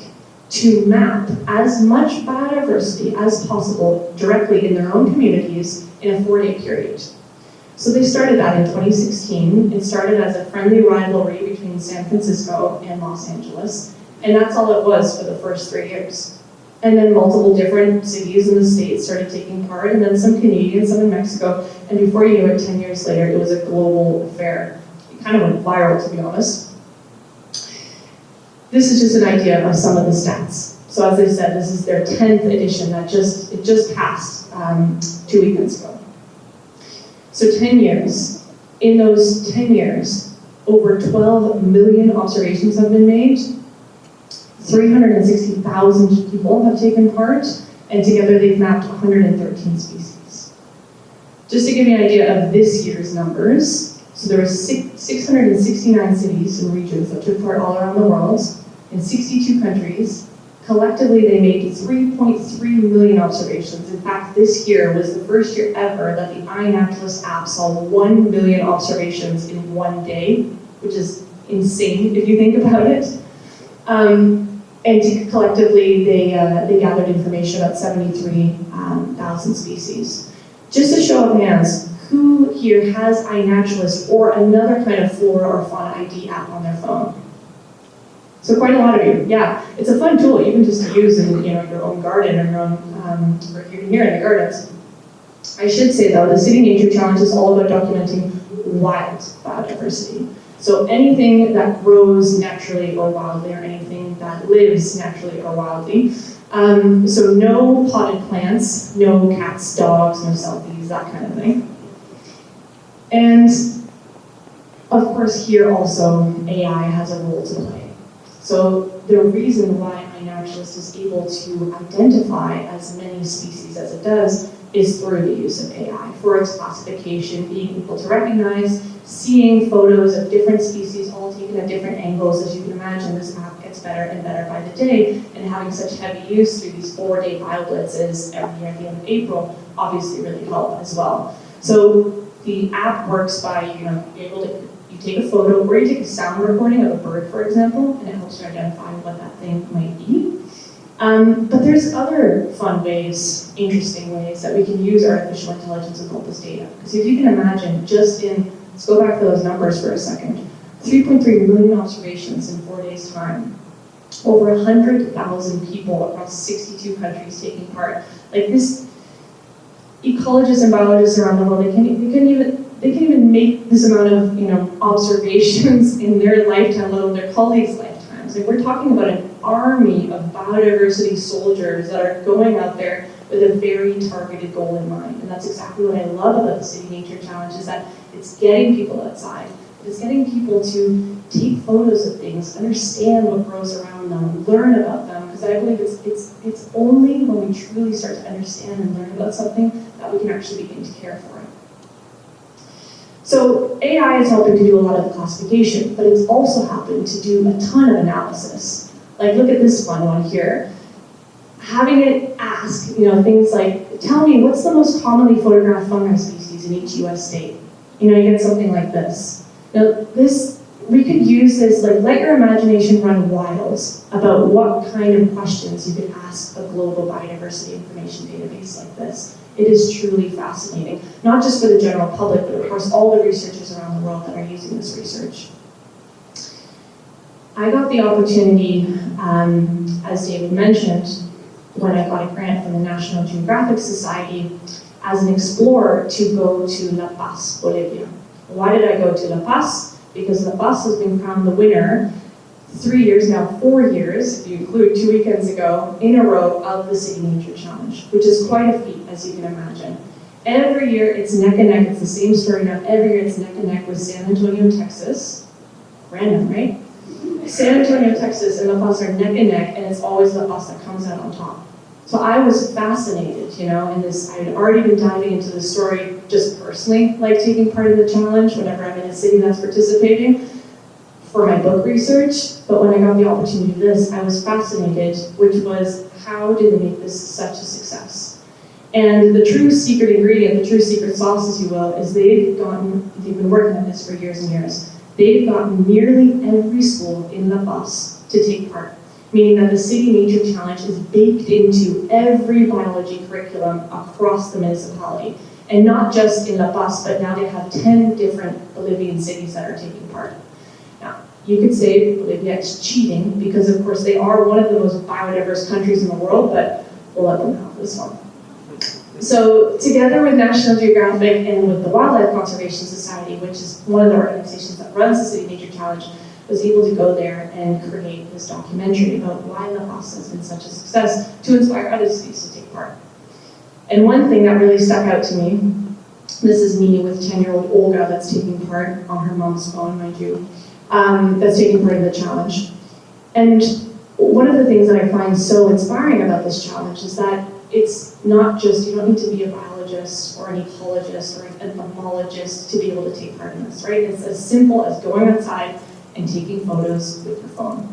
to map as much biodiversity as possible directly in their own communities in a 4-day period? So they started that in 2016. It started as a friendly rivalry between San Francisco and Los Angeles, and that's all it was for the first 3 years. And then multiple different cities in the States started taking part, and then some Canadians, some in Mexico, and before you knew it, 10 years later, it was a global affair. It kind of went viral, to be honest. This is just an idea of some of the stats. So as I said, this is their 10th edition that just passed 2 weekends ago. So 10 years. In those 10 years, over 12 million observations have been made. 360,000 people have taken part, and together they've mapped 113 species. Just to give you an idea of this year's numbers, so there were 669 cities and regions that took part all around the world, in 62 countries. Collectively, they made 3.3 million observations. In fact, this year was the first year ever that the iNaturalist app saw 1 million observations in one day, which is insane if you think about it. And collectively, they gathered information about 73,000 species. Just a show of hands, who here has iNaturalist or another kind of flora or fauna ID app on their phone? So quite a lot of you, yeah. It's a fun tool, even just to use in your own garden or your own, or here in the gardens. I should say though, the City Nature Challenge is all about documenting wild biodiversity. So anything that grows naturally or wildly, or anything that lives naturally or wildly. So no potted plants, no cats, dogs, no selfies, that kind of thing. And of course here also AI has a role to play. So the reason why iNaturalist is able to identify as many species as it does is through the use of AI, for its classification, being able to recognize, seeing photos of different species all taken at different angles. As you can imagine, this app gets better and better by the day, and having such heavy use through these 4-day bioblitzes every year at the end of April obviously really help as well. So the app works by, you take a photo, or you take a sound recording of a bird, for example, and it helps you identify what that thing might be. But there's other fun ways, interesting ways, that we can use artificial intelligence with all this data. Because if you can imagine, let's go back to those numbers for a second, 3.3 million observations in 4 days' time, over 100,000 people across 62 countries taking part. Like this, ecologists and biologists around the world, they can't even make this amount of observations in their lifetime, let alone their colleagues' lifetimes. Like we're talking about an army of biodiversity soldiers that are going out there with a very targeted goal in mind. And that's exactly what I love about the City Nature Challenge, is that it's getting people outside. It's getting people to take photos of things, understand what grows around them, learn about them, because I believe it's only when we truly start to understand and learn about something that we can actually begin to care for it. So AI is helping to do a lot of the classification, but it's also helping to do a ton of analysis. Like look at this fun one here. Having it ask, things like, tell me what's the most commonly photographed fungi species in each US state? You get something like this. Now we could use this, let your imagination run wild about what kind of questions you could ask a global biodiversity information database like this. It is truly fascinating, not just for the general public, but of course all the researchers around the world that are using this research. I got the opportunity, as David mentioned, when I got a grant from the National Geographic Society as an explorer to go to La Paz, Bolivia. Why did I go to La Paz? Because La Paz has been crowned the winner 3 years now, 4 years, if you include 2 weekends ago, in a row of the City Nature Challenge, which is quite a feat, as you can imagine. Every year it's neck and neck, it's the same story now, every year it's neck and neck with San Antonio, Texas. Random, right? San Antonio, Texas and La Paz are neck and neck, and it's always La Paz that comes out on top. So I was fascinated, in this. I had already been diving into the story just personally, like taking part in the challenge whenever I'm in a city that's participating. for my book research, but when I got the opportunity to do this, I was fascinated, which was how did they make this such a success? And the true secret ingredient, the true secret sauce, as you will, is they've been working on this for years and years. They've gotten nearly every school in La Paz to take part, meaning that the City Nature Challenge is baked into every biology curriculum across the municipality. And not just in La Paz, but now they have 10 different Bolivian cities that are taking part. Now, you could say Bolivia is cheating, because of course they are one of the most biodiverse countries in the world, but we'll let them have this one. So together with National Geographic and with the Wildlife Conservation Society, which is one of the organizations that runs the City Nature Challenge, was able to go there and create this documentary about why La Paz has been such a success to inspire other cities to take part. And one thing that really stuck out to me, this is me with 10-year-old Olga that's taking part on her mom's phone, mind you, that's taking part in the challenge. And one of the things that I find so inspiring about this challenge is that it's not just, you don't need to be a biologist or an ecologist or an entomologist to be able to take part in this, right? It's as simple as going outside and taking photos with your phone.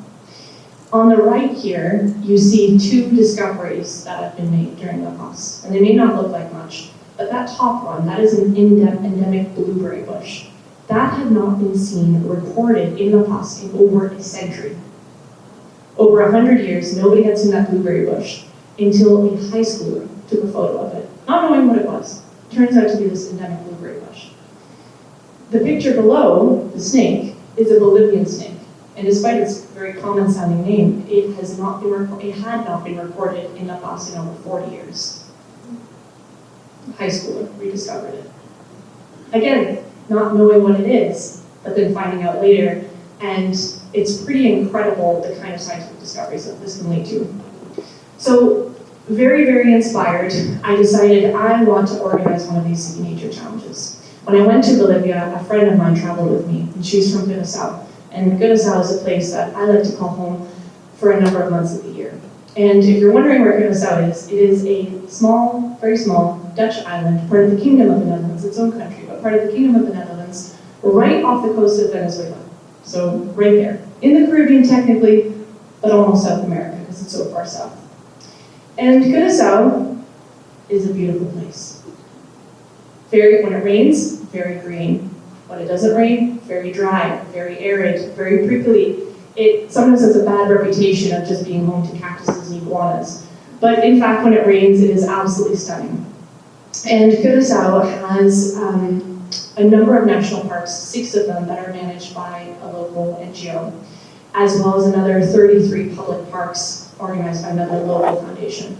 On the right here, you see 2 discoveries that have been made during La Paz, and they may not look like much, but that top one, that is an endemic blueberry bush. That had not been seen reported in La Paz in over a century. Over 100 years, nobody had seen that blueberry bush until a high schooler took a photo of it, not knowing what it was. Turns out to be this endemic blueberry bush. The picture below, the snake, is a Bolivian snake. And despite its very common-sounding name, it had not been reported in La Paz in over 40 years. High schooler rediscovered it. Again, not knowing what it is, but then finding out later, and it's pretty incredible the kind of scientific discoveries that this can lead to. So, very, very inspired, I decided I want to organize one of these City Nature Challenges. When I went to Bolivia, a friend of mine traveled with me, and she's from Curaçao. And Curaçao is a place that I like to call home for a number of months of the year. And if you're wondering where Curaçao is, it is a small, very small Dutch island, part of the Kingdom of the Netherlands, its own country, but part of the Kingdom of the Netherlands, right off the coast of Venezuela. So right there. In the Caribbean technically, but almost South America because it's so far south. And Curaçao is a beautiful place. When it rains, very green. When it doesn't rain, very dry, very arid, very prickly. It sometimes has a bad reputation of just being home to cactuses and iguanas. But in fact, when it rains, it is absolutely stunning. And Curaçao has a number of national parks, 6 of them that are managed by a local NGO, as well as another 33 public parks organized by another local foundation.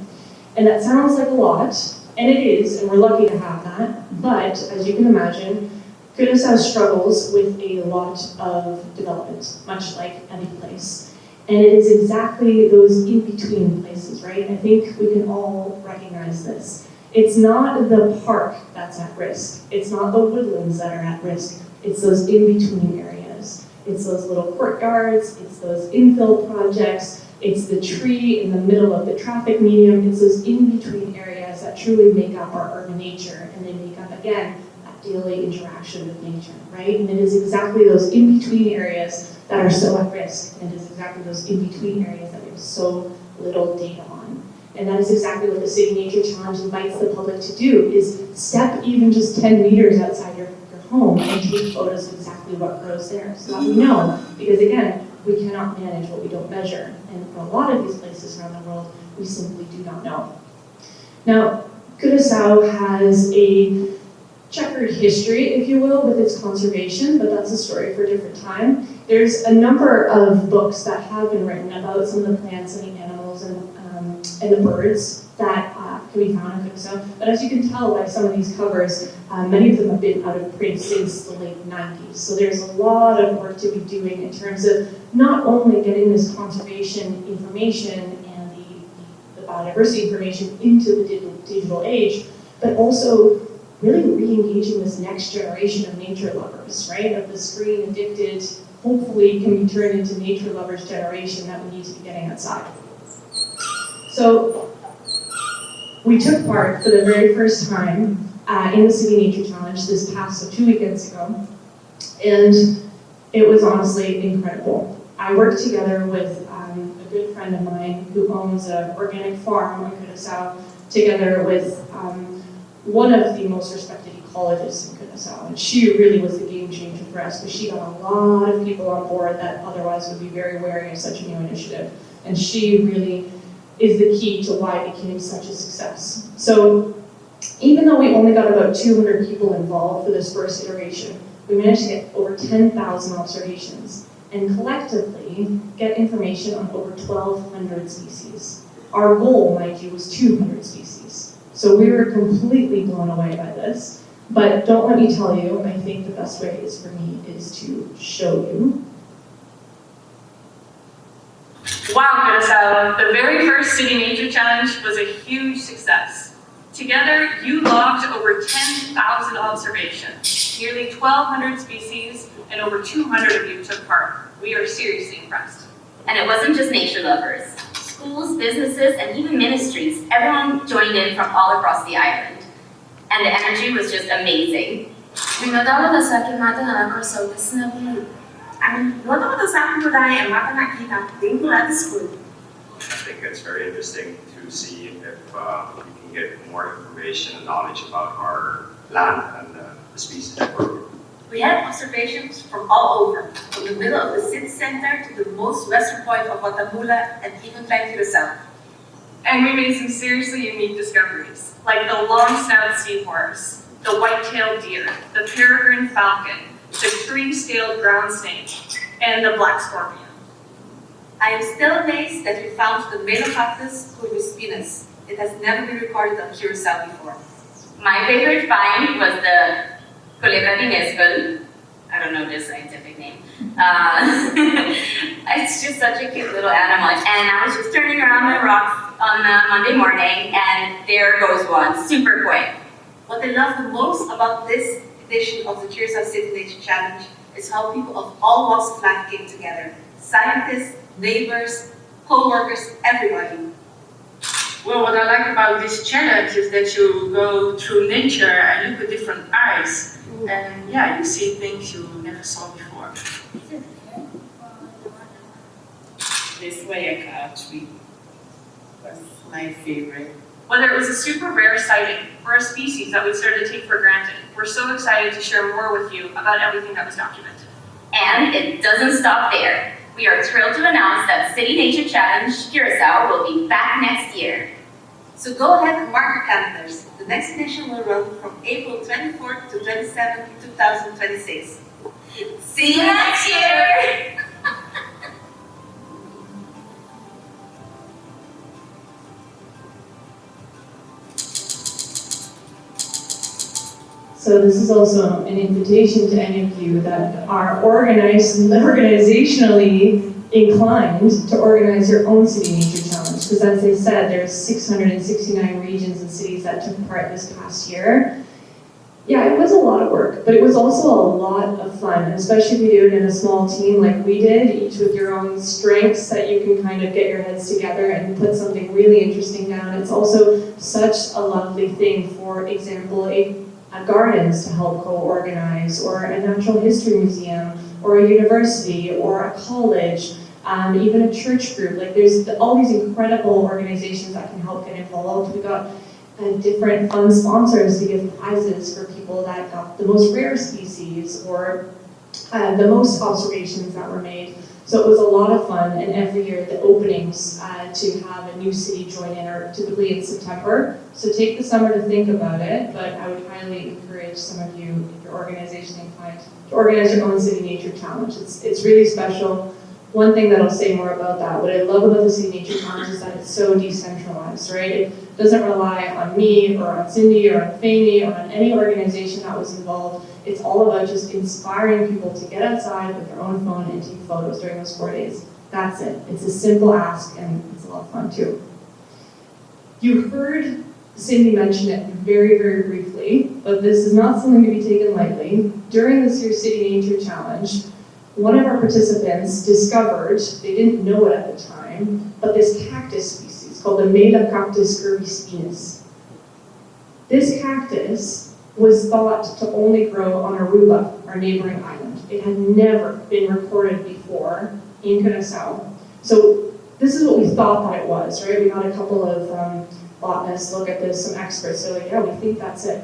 And that sounds like a lot, and it is, and we're lucky to have that, but as you can imagine, Curaçao struggles with a lot of development, much like any place. And it is exactly those in-between places, right? I think we can all recognize this. It's not the park that's at risk. It's not the woodlands that are at risk. It's those in-between areas. It's those little courtyards, it's those infill projects, it's the tree in the middle of the traffic medium, it's those in-between areas that truly make up our urban nature, and they make up, again, that daily interaction with nature, right? And it is exactly those in-between areas that are so at risk, and it is exactly those in-between areas that we have so little data on. And that is exactly what the City Nature Challenge invites the public to do, is step even just 10 meters outside your home and take photos of exactly what grows there, so that we know, because again, we cannot manage what we don't measure. And for a lot of these places around the world, we simply do not know. Now, Curaçao has a checkered history, if you will, with its conservation, but that's a story for a different time. There's a number of books that have been written about some of the plants and the animals and the birds that can be found in Curaçao. But as you can tell by some of these covers, many of them have been out of print since the late 90s. So there's a lot of work to be doing in terms of not only getting this conservation information and the biodiversity information into the digital age, but also really re-engaging this next generation of nature lovers, right? Of the screen addicted, hopefully can be turned into nature lovers generation that we need to be getting outside. So we took part for the very first time in the City Nature Challenge this past 2 weekends ago. And It was honestly incredible. I worked together with a good friend of mine who owns an organic farm in Curaçao, together with one of the most respected ecologists in Curaçao. And she really was the game changer for us, because she got a lot of people on board that otherwise would be very wary of such a new initiative. And she really is the key to why it became such a success. So even though we only got about 200 people involved for this first iteration, we managed to get over 10,000 observations and collectively get information on over 1,200 species. Our goal, mind you, was 200 species. So we were completely blown away by this. But don't let me tell you, I think the best way is for me is to show you. Wow, Curaçao, the very first City Nature Challenge was a huge success. Together, you logged over 10,000 observations, nearly 1,200 species, and over 200 of you took part. We are seriously impressed. And it wasn't just nature lovers. Schools, businesses, and even ministries, everyone joined in from all across the island. And the energy was just amazing. Pinadala sa akin natin ang ako sa sinabi, notable sa akin ay ang mata nakita dito at school. I think it's very interesting to see if we can get more information and knowledge about our land and the species that we're. We had observations from all over, from the middle of the city center to the most western point of Botanical and even to the south. And we made some seriously unique discoveries, like the long-snouted seahorse, the white-tailed deer, the peregrine falcon, the three-scaled ground snake, and the black scorpion. I am still amazed that we found the Melocactus curvispinus. It has never been recorded on Curaçao before. My favorite find was the Biennial. I don't know the scientific name. It's just such a cute little animal. And I was just turning around the rocks on Monday morning, and there goes one, super quick. What I love the most about this edition of the Curaçao City Nature Challenge is how people of all walks of life came together. Scientists, neighbors, co-workers, everybody. Well, what I like about this challenge is that you go through nature and look with different eyes. And yeah, you see things you never saw before. This wayaka tree was my favorite. Whether it was a super rare sighting or a species that we started to take for granted, we're so excited to share more with you about everything that was documented. And it doesn't stop there. We are thrilled to announce that City Nature Challenge Curaçao will be back next year. So go ahead and mark your calendars. The next edition will run from April 24th to 27th, 2026. See you next year! So this is also an invitation to any of you that are organizationally inclined to organize your own City Nature Challenge. Because as I said, there's 669 regions and cities that took part this past year. Yeah, it was a lot of work, but it was also a lot of fun, and especially if you do it in a small team like we did, each with your own strengths that you can kind of get your heads together and put something really interesting down. It's also such a lovely thing, for example, a gardens to help co-organize, or a natural history museum, or a university, or a college, even a church group. Like there's all these incredible organizations that can help get involved. We got different fun sponsors to give prizes for people that got the most rare species, or the most observations that were made. So it was a lot of fun, and every year the openings to have a new city join in are typically in September. So take the summer to think about it, but I would highly encourage some of you, if your organization inclined, to organize your own City Nature Challenge. It's really special. One thing that I'll say more about that, what I love about the City Nature Challenge is that it's so decentralized, right? It doesn't rely on me, or on Cindy, or on Fami, or on any organization that was involved. It's all about just inspiring people to get outside with their own phone and take photos during those 4 days. That's it. It's a simple ask, and it's a lot of fun too. You heard Cindy mention it very, very briefly, but this is not something to be taken lightly. During this year's City Nature Challenge, one of our participants discovered, they didn't know it at the time, but this cactus species called the Melocactus curvispinus. This cactus was thought to only grow on Aruba, our neighboring island. It had never been recorded before in Curaçao. So this is what we thought that it was, right? We had a couple of botanists look at this, some experts, they're like, yeah, we think that's it.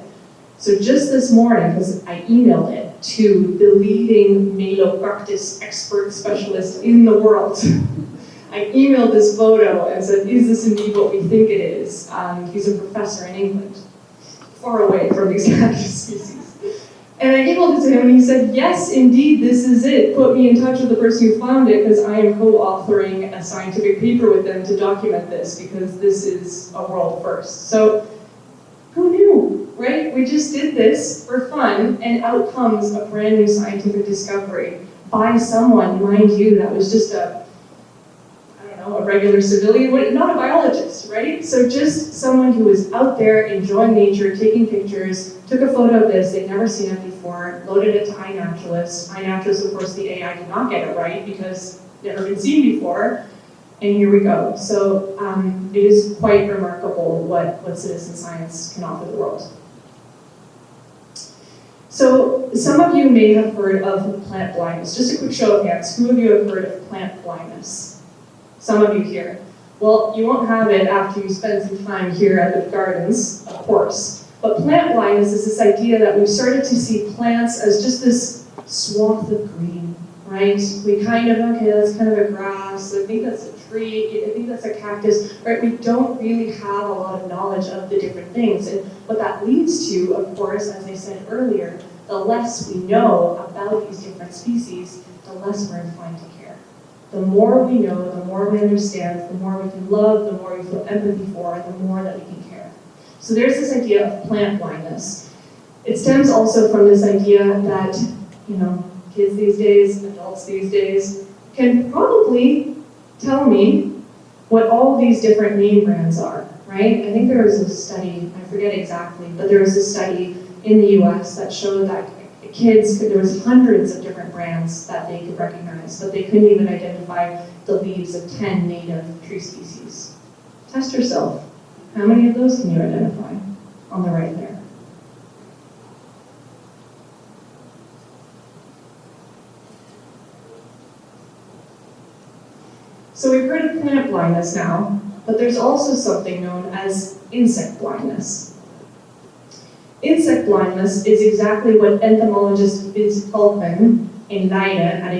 So just this morning, because I emailed it to the leading Melocactus expert specialist in the world, I emailed this photo and said, is this indeed what we think it is? He's a professor in England, far away from these cactus species. And I emailed it to him and he said, yes, indeed, this is it. Put me in touch with the person who found it because I am co-authoring a scientific paper with them to document this because this is a world first. So who knew, right? We just did this for fun and out comes a brand new scientific discovery by someone, mind you, that was just a regular civilian, not a biologist, right? So just someone who was out there enjoying nature, taking pictures, took a photo of this, they'd never seen it before, loaded it to iNaturalist. iNaturalist, of course, the AI did not get it right because it never been seen before, and here we go. So it is quite remarkable what citizen science can offer the world. So some of you may have heard of plant blindness. Just a quick show of hands. Who of you have heard of plant blindness? Some of you here. Well, you won't have it after you spend some time here at the gardens, of course. But plant blindness is this idea that we've started to see plants as just this swath of green, right? We kind of, okay, that's kind of a grass, I think that's a tree, I think that's a cactus, right? We don't really have a lot of knowledge of the different things. And what that leads to, of course, as I said earlier, the less we know about these different species, the less we're inclined to care. The more we know, the more we understand, the more we can love, the more we feel empathy for, the more that we can care. So there's this idea of plant blindness. It stems also from this idea that, kids these days, adults these days, can probably tell me what all these different name brands are, right? I think there was a study, I forget exactly, but there was a study in the US that showed that there was hundreds of different brands that they could recognize, but they couldn't even identify the leaves of 10 native tree species. Test yourself. How many of those can you identify on the right there? So we've heard of plant blindness now, but there's also something known as insect blindness. Insect blindness is exactly what entomologist Vincent Colgan in Leiden at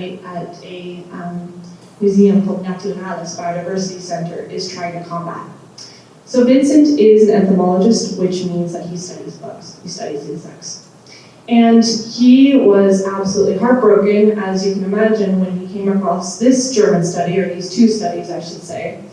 a museum called Naturalis Biodiversity Center is trying to combat. So Vincent is an entomologist, which means that he studies bugs, he studies insects. And he was absolutely heartbroken, as you can imagine, when he came across this German study, or these two studies, I should say.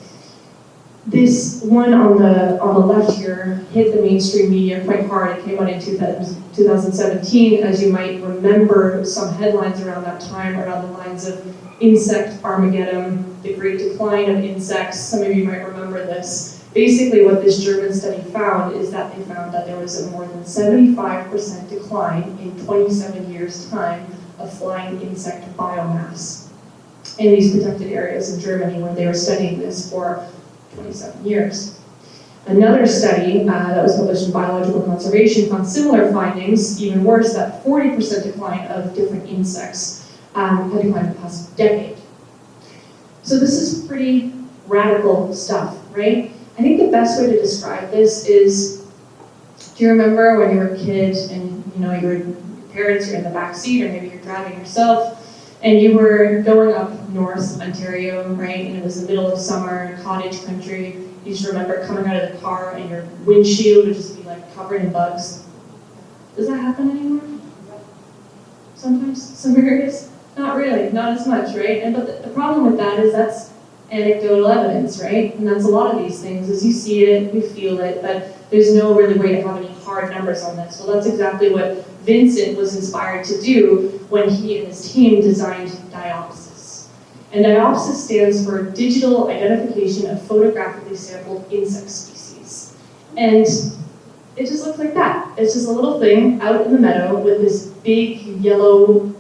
This one on the left here hit the mainstream media quite hard. It came out in 2017. As you might remember, some headlines around that time around the lines of insect Armageddon, the great decline of insects. Some of you might remember this. Basically, what this German study found is that they found that there was a more than 75% decline in 27 years' time of flying insect biomass in these protected areas in Germany when they were studying this for 27 years. Another study that was published in Biological Conservation found similar findings, even worse, that 40% decline of different insects had declined in the past decade. So this is pretty radical stuff, right? I think the best way to describe this is, do you remember when you were a kid and your parents are in the back seat, or maybe you're driving yourself, and you were going up north Ontario, right? And it was the middle of summer, cottage country. You just remember coming out of the car and your windshield would just be like covered in bugs. Does that happen anymore? Sometimes, some areas? Not really, not as much, right? But the problem with that is that's anecdotal evidence, right? And that's a lot of these things. As you see it, you feel it, but there's no really way to have any hard numbers on this. Well, that's exactly what Vincent was inspired to do when he and his team designed Diopsis. And Diopsis stands for Digital Identification of Photographically Sampled Insect Species. And it just looks like that. It's just a little thing out in the meadow with this big yellow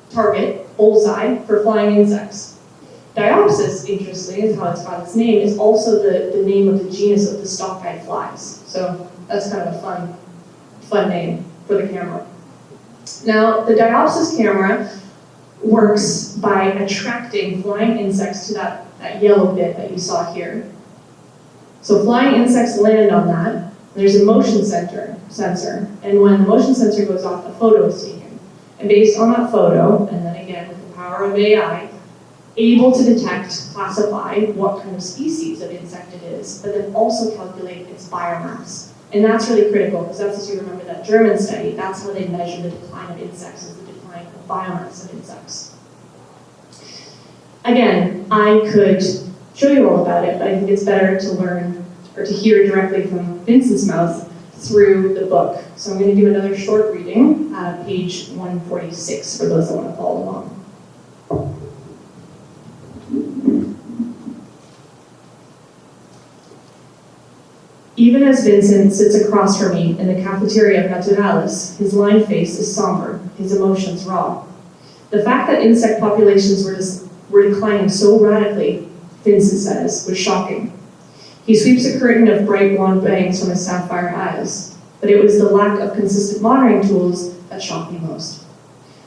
target, bullseye, for flying insects. Diopsis, interestingly, is how it's got its name, is also the name of the genus of the stock-eyed flies. So that's kind of a fun name for the camera. Now, the Diopsis camera works by attracting flying insects to that yellow bit that you saw here. So flying insects land on that. There's a motion sensor, and when the motion sensor goes off, a photo is taken. And based on that photo, and then again with the power of AI, able to detect, classify what kind of species of insect it is, but then also calculate its biomass. And that's really critical, because that's, as you remember that German study, that's how they measure the decline of insects, is the decline of biomass of insects. Again, I could show you all about it, but I think it's better to learn or to hear directly from Vincent's mouth through the book. So I'm going to do another short reading, page 146, for those that want to follow along. Even as Vincent sits across from me in the cafeteria of Naturalis, his lined face is somber, his emotions raw. The fact that insect populations were declining so radically, Vincent says, was shocking. He sweeps a curtain of bright blonde bangs from his sapphire eyes, but it was the lack of consistent monitoring tools that shocked me most.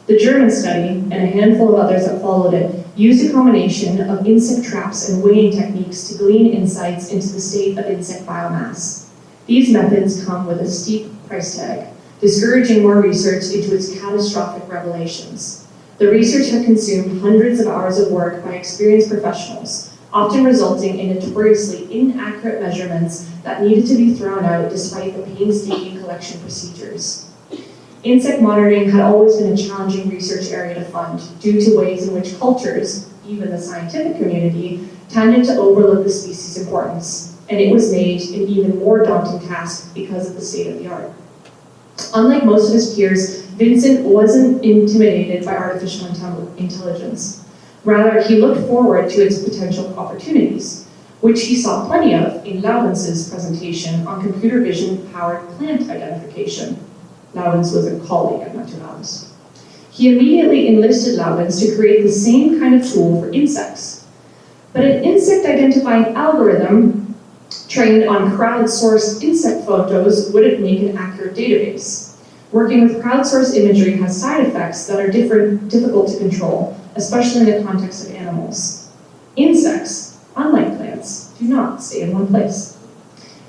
The German study, and a handful of others that followed it, used a combination of insect traps and weighing techniques to glean insights into the state of insect biomass. These methods come with a steep price tag, discouraging more research into its catastrophic revelations. The research had consumed hundreds of hours of work by experienced professionals, often resulting in notoriously inaccurate measurements that needed to be thrown out despite the painstaking collection procedures. Insect monitoring had always been a challenging research area to fund due to ways in which cultures, even the scientific community, tended to overlook the species' importance, and it was made an even more daunting task because of the state of the art. Unlike most of his peers, Vincent wasn't intimidated by artificial intelligence. Rather, he looked forward to its potential opportunities, which he saw plenty of in Laubens's presentation on computer vision-powered plant identification. Laubens was a colleague at Naturalis. He immediately enlisted Laubens to create the same kind of tool for insects. But an insect-identifying algorithm trained on crowdsourced insect photos wouldn't make an accurate database. Working with crowdsourced imagery has side effects that are difficult to control, especially in the context of animals. Insects, unlike plants, do not stay in one place.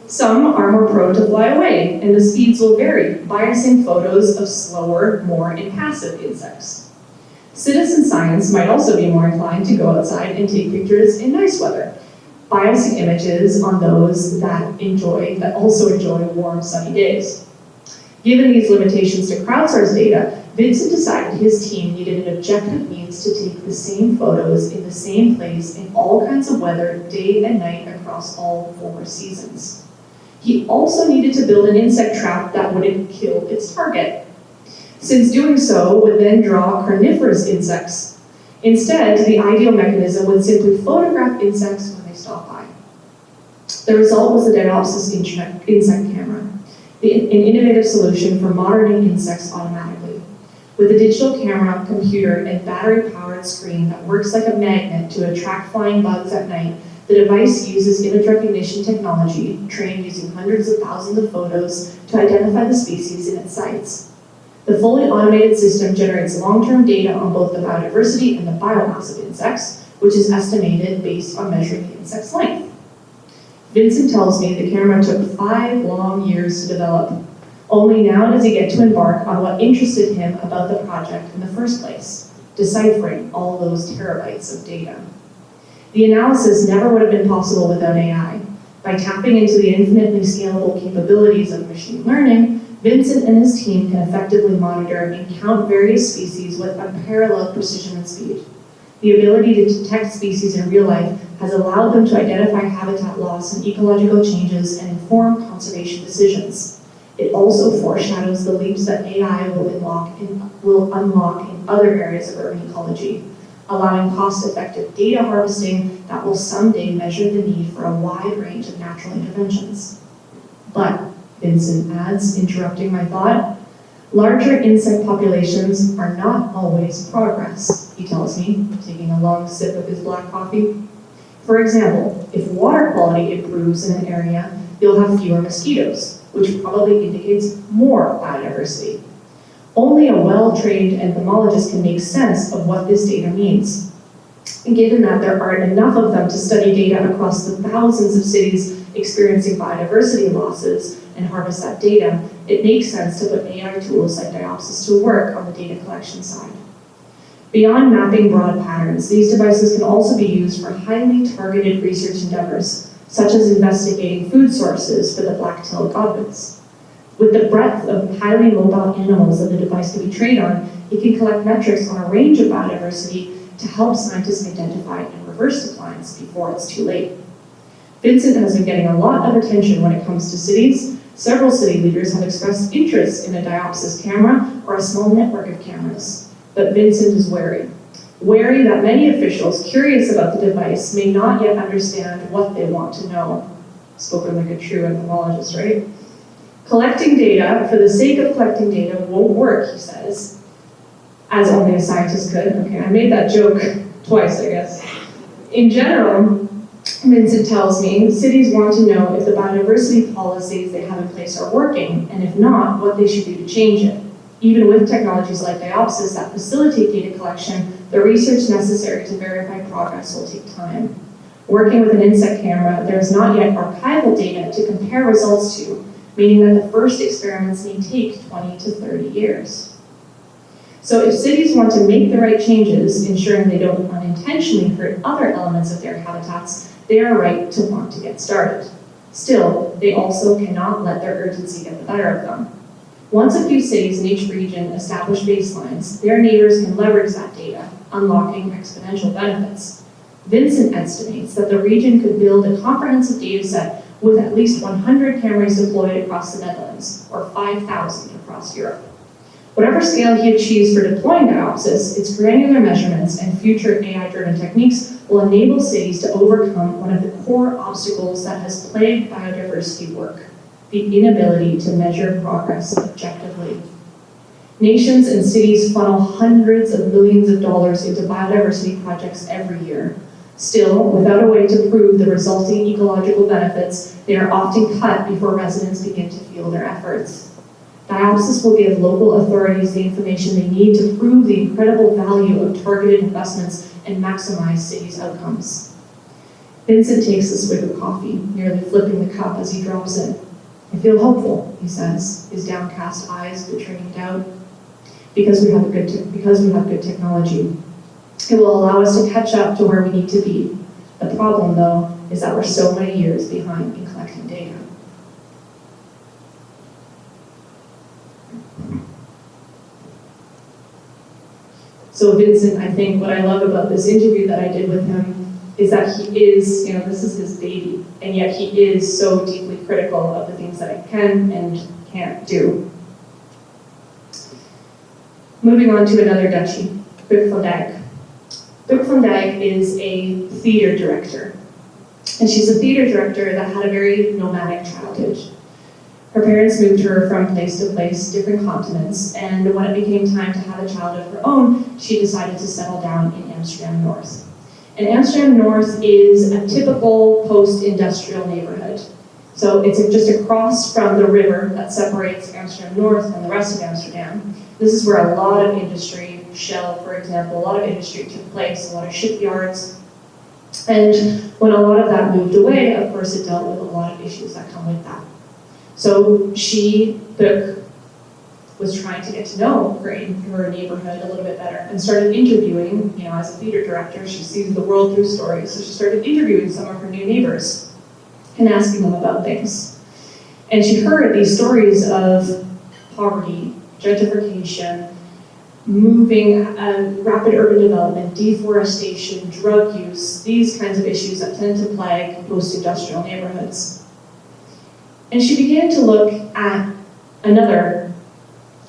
Some are more prone to fly away, and the speeds will vary, biasing photos of slower, more impassive insects. Citizen science might also be more inclined to go outside and take pictures in nice weather, biasing images on those that also enjoy warm, sunny days. Given these limitations to crowdsourced data, Vincent decided his team needed an objective means to take the same photos in the same place in all kinds of weather, day and night, across all 4 seasons. He also needed to build an insect trap that wouldn't kill its target, since doing so would then draw carnivorous insects. Instead, the ideal mechanism would simply photograph insects when they stop by. The result was the Diopsis insect camera, an innovative solution for monitoring insects automatically. With a digital camera, computer, and battery-powered screen that works like a magnet to attract flying bugs at night, the device uses image recognition technology, trained using hundreds of thousands of photos, to identify the species in its sights. The fully automated system generates long-term data on both the biodiversity and the biomass of insects, which is estimated based on measuring the insect's length. Vincent tells me the camera took 5 long years to develop. Only now does he get to embark on what interested him about the project in the first place, deciphering all those terabytes of data. The analysis never would have been possible without AI. By tapping into the infinitely scalable capabilities of machine learning, Vincent and his team can effectively monitor and count various species with unparalleled precision and speed. The ability to detect species in real life has allowed them to identify habitat loss and ecological changes and inform conservation decisions. It also foreshadows the leaps that AI will unlock in other areas of urban ecology, allowing cost-effective data harvesting that will someday measure the need for a wide range of natural interventions. But, Vincent adds, interrupting my thought, larger insect populations are not always progress, he tells me, taking a long sip of his black coffee. For example, if water quality improves in an area, you'll have fewer mosquitoes, which probably indicates more biodiversity. Only a well-trained entomologist can make sense of what this data means. And given that there aren't enough of them to study data across the thousands of cities experiencing biodiversity losses and harvest that data, it makes sense to put AI tools like Diopsis to work on the data collection side. Beyond mapping broad patterns, these devices can also be used for highly targeted research endeavors, such as investigating food sources for the black-tailed godwits. With the breadth of highly mobile animals that the device can be trained on, it can collect metrics on a range of biodiversity to help scientists identify and reverse declines before it's too late. Vincent has been getting a lot of attention when it comes to cities. Several city leaders have expressed interest in a Diopsis camera or a small network of cameras, but Vincent is wary. Wary that many officials curious about the device may not yet understand what they want to know. Spoken like a true entomologist, right? Collecting data for the sake of collecting data won't work, he says, as only a scientist could. Okay, I made that joke twice, I guess. In general, Vincent tells me cities want to know if the biodiversity policies they have in place are working, and if not, what they should do to change it. Even with technologies like Diopsis that facilitate data collection, the research necessary to verify progress will take time. Working with an insect camera, there is not yet archival data to compare results to, meaning that the first experiments may take 20 to 30 years. So if cities want to make the right changes, ensuring they don't unintentionally hurt other elements of their habitats, they are right to want to get started. Still, they also cannot let their urgency get the better of them. Once a few cities in each region establish baselines, their neighbors can leverage that data, unlocking exponential benefits. Vincent estimates that the region could build a comprehensive data set with at least 100 cameras deployed across the Netherlands, or 5,000 across Europe. Whatever scale he achieves for deploying Diopsis, its granular measurements and future AI-driven techniques will enable cities to overcome one of the core obstacles that has plagued biodiversity work, the inability to measure progress objectively. Nations and cities funnel hundreds of millions of dollars into biodiversity projects every year. Still, without a way to prove the resulting ecological benefits, they are often cut before residents begin to feel their efforts. Diopsis will give local authorities the information they need to prove the incredible value of targeted investments and maximize cities' outcomes. Vincent takes a swig of coffee, nearly flipping the cup as he drops it. I feel hopeful, he says, his downcast eyes betraying doubt. Because we have good technology. It will allow us to catch up to where we need to be. The problem, though, is that we're so many years behind in collecting data. So Vincent, I think what I love about this interview that I did with him is that he is, this is his baby, and yet he is so deeply critical of the things that I can and can't do. Moving on to another Dutchie, Buk van Dijk. Buk van Dijk is a theater director, and she's a theater director that had a very nomadic childhood. Her parents moved her from place to place, different continents, and when it became time to have a child of her own, she decided to settle down in Amsterdam North. And Amsterdam North is a typical post-industrial neighborhood. So it's just across from the river that separates Amsterdam North and the rest of Amsterdam. This is where a lot of industry, Shell, for example, a lot of industry took place, a lot of shipyards. And when a lot of that moved away, of course, it dealt with a lot of issues that come with that. So Buk, was trying to get to know her neighborhood a little bit better and started interviewing, as a theater director, she sees the world through stories, so she started interviewing some of her new neighbors and asking them about things. And she heard these stories of poverty, gentrification, moving, rapid urban development, deforestation, drug use, these kinds of issues that tend to plague post-industrial neighborhoods. And she began to look at another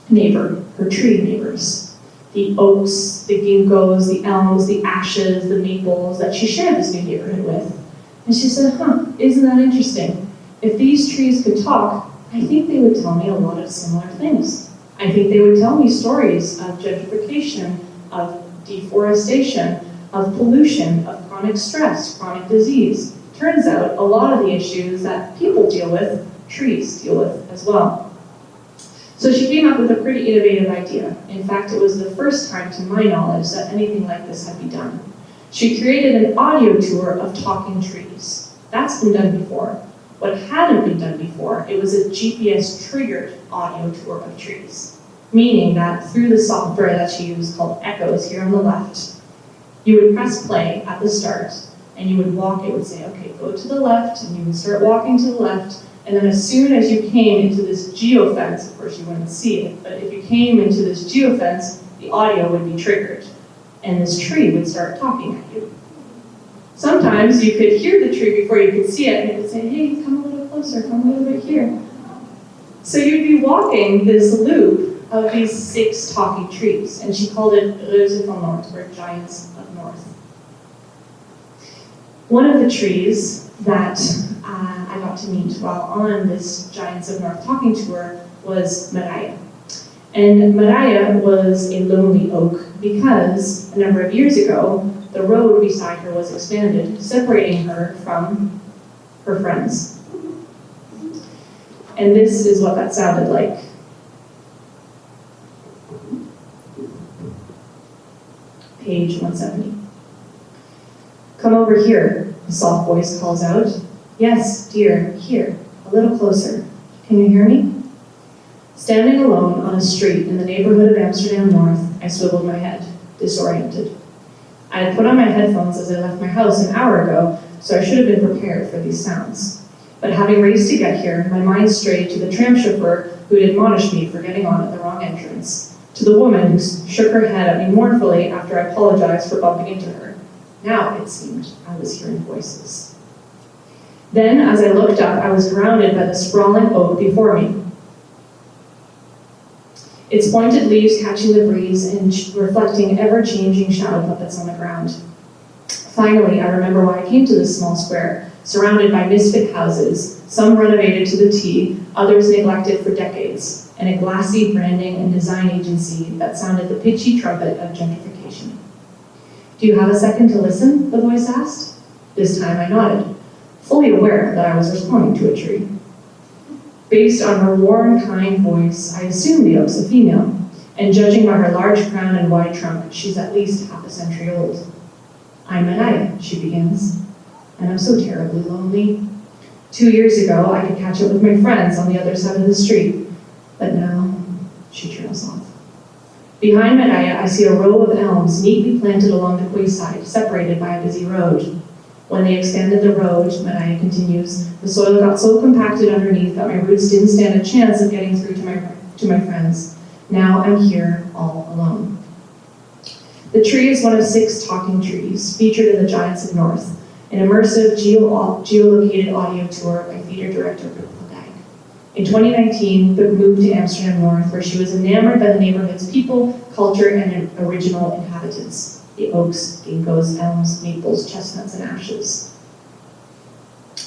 neighbor, her tree neighbors, the oaks, the ginkgos, the elms, the ashes, the maples that she shared this new neighborhood with. And she said, isn't that interesting? If these trees could talk, I think they would tell me a lot of similar things. I think they would tell me stories of gentrification, of deforestation, of pollution, of chronic stress, chronic disease. Turns out a lot of the issues that people deal with, trees deal with as well. So she came up with a pretty innovative idea. In fact, it was the first time, to my knowledge, that anything like this had been done. She created an audio tour of talking trees. That's been done before. What hadn't been done before, it was a GPS-triggered audio tour of trees, meaning that through the software that she used called Echoes here on the left, you would press play at the start, and you would walk. It would say, okay, go to the left, and you would start walking to the left, and then as soon as you came into this geofence, of course you wouldn't see it, but if you came into this geofence, the audio would be triggered, and this tree would start talking at you. Sometimes you could hear the tree before you could see it, and it would say, hey, come a little closer, come a little bit here. So you'd be walking this loop of these 6 talking trees, and she called it Reuzen van Noord, or Giants of North. One of the trees that I got to meet while on this Giants of North talking tour was Marije. And Marije was a lonely oak because a number of years ago, the road beside her was expanded, separating her from her friends. And this is what that sounded like. Page 170. Come over here, a soft voice calls out. Yes, dear, here, a little closer. Can you hear me? Standing alone on a street in the neighborhood of Amsterdam North, I swiveled my head, disoriented. I had put on my headphones as I left my house an hour ago, so I should have been prepared for these sounds. But having raced to get here, my mind strayed to the tram chauffeur who had admonished me for getting on at the wrong entrance, to the woman who shook her head at me mournfully after I apologized for bumping into her. Now, it seemed, I was hearing voices. Then, as I looked up, I was surrounded by the sprawling oak before me. Its pointed leaves catching the breeze and reflecting ever-changing shadow puppets on the ground. Finally, I remember why I came to this small square, surrounded by misfit houses, some renovated to the T, others neglected for decades, and a glassy branding and design agency that sounded the pitchy trumpet of gentrification. Do you have a second to listen? The voice asked. This time I nodded, fully aware that I was responding to a tree. Based on her warm, kind voice, I assumed the oak's a female, and judging by her large crown and wide trunk, she's at least half a century old. I'm Nadina, she begins, and I'm so terribly lonely. 2 years ago, I could catch up with my friends on the other side of the street, but now, she trails off. Behind Nadina, I see a row of elms neatly planted along the quayside, separated by a busy road. When they expanded the road, Nadina continues, the soil got so compacted underneath that my roots didn't stand a chance of getting through to my friends. Now I'm here all alone. The tree is one of 6 talking trees featured in the Giants of North, an immersive geolocated audio tour by theater director Colgan. In 2019, Book moved to Amsterdam North, where she was enamored by the neighborhood's people, culture, and original inhabitants. The oaks, ginkgos, elms, maples, chestnuts, and ashes.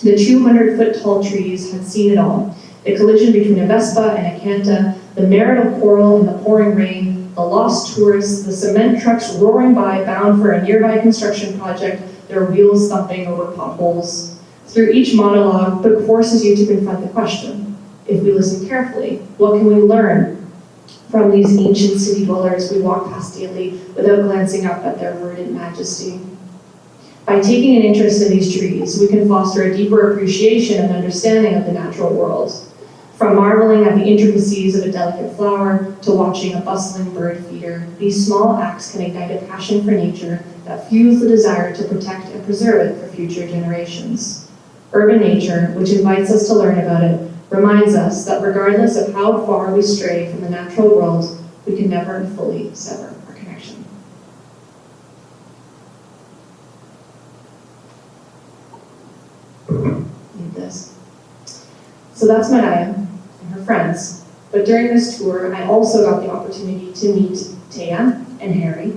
The 200-foot-tall trees had seen it all. The collision between a Vespa and a Canta, the marital quarrel in the pouring rain, the lost tourists, the cement trucks roaring by bound for a nearby construction project, their wheels thumping over potholes. Through each monologue, Book forces you to confront the question. If we listen carefully, what can we learn from these ancient city dwellers we walk past daily without glancing up at their verdant majesty? By taking an interest in these trees, we can foster a deeper appreciation and understanding of the natural world. From marveling at the intricacies of a delicate flower to watching a bustling bird feeder, these small acts can ignite a passion for nature that fuels the desire to protect and preserve it for future generations. Urban nature, which invites us to learn about it, reminds us that regardless of how far we stray from the natural world, we can never fully sever our connection. Need this. So that's Nadina and her friends. But during this tour, I also got the opportunity to meet Thea and Harry.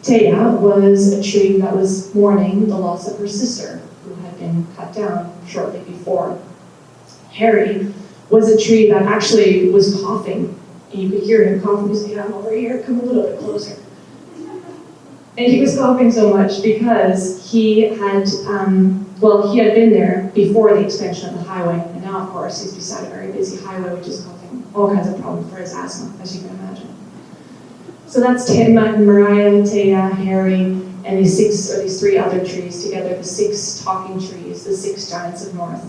Thea was a tree that was mourning the loss of her sister, who had been cut down shortly before. Harry was a tree that actually was coughing, and you could hear him coughing. He said, "I'm over here, come a little bit closer." And he was coughing so much because he had been there before the expansion of the highway, and now, of course, he's beside a very busy highway, which is causing all kinds of problems for his asthma, as you can imagine. So that's Tim, Mariah, Taya, Harry, and these three other trees together, the 6 talking trees, the 6 giants of North.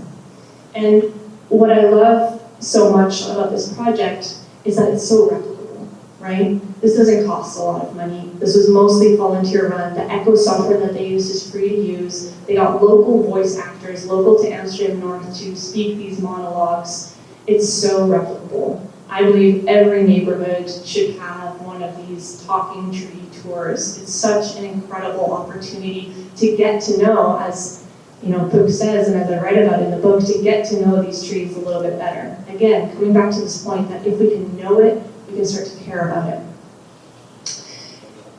And what I love so much about this project is that it's so replicable, right? This doesn't cost a lot of money. This was mostly volunteer run. The Echo software that they used is free to use. They got local voice actors, local to Amsterdam North, to speak these monologues. It's so replicable. I believe every neighborhood should have one of these talking tree tours. It's such an incredible opportunity to get to know, as Book says, and as I write about in the book, to get to know these trees a little bit better. Again, coming back to this point that if we can know it, we can start to care about it.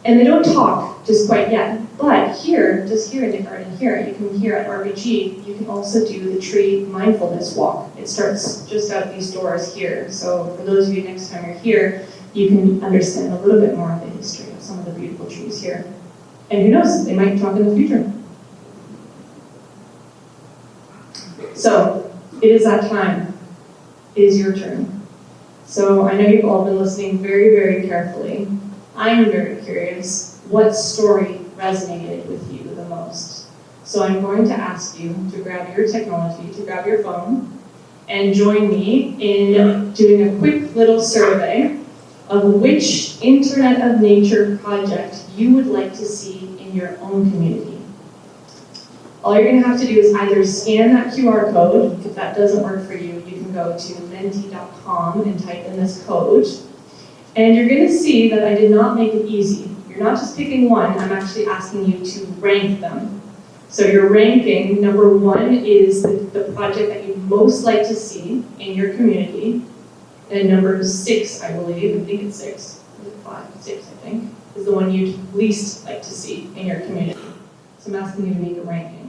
And they don't talk just quite yet, but here, just here in the garden here, you can hear at RBG, you can also do the tree mindfulness walk. It starts just out these doors here. So for those of you next time you're here, you can understand a little bit more of the history of some of the beautiful trees here. And who knows, they might talk in the future. So it is that time. It is your turn. So I know you've all been listening very, very carefully. I'm very curious, what story resonated with you the most? So I'm going to ask you to grab your technology, to grab your phone, and join me in doing a quick little survey of which Internet of Nature project you would like to see in your own community. All you're going to have to do is either scan that QR code. If that doesn't work for you, you can go to menti.com and type in this code. And you're going to see that I did not make it easy. You're not just picking one, I'm actually asking you to rank them. So your ranking, number 1 is the project that you'd most like to see in your community. And number 6, I believe, I think it's 6, is it 5, 6, I think, is the one you'd least like to see in your community. So I'm asking you to make a ranking.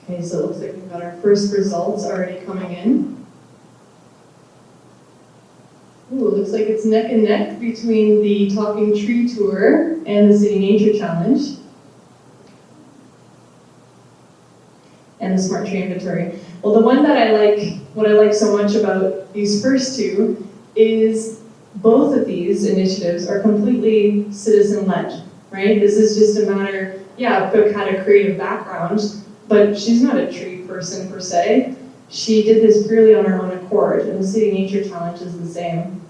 Okay, so it looks like we've got our first results already coming in. Ooh, it looks like it's neck and neck between the Talking Tree Tour and the City Nature Challenge. And the Smart Tree Inventory. Well, the one that what I like so much about these first two is both of these initiatives are completely citizen-led, right? This is just a matter, yeah, Brooke had a creative background, but she's not a tree person per se. She did this purely on her own accord, and the City Nature Challenge is the same.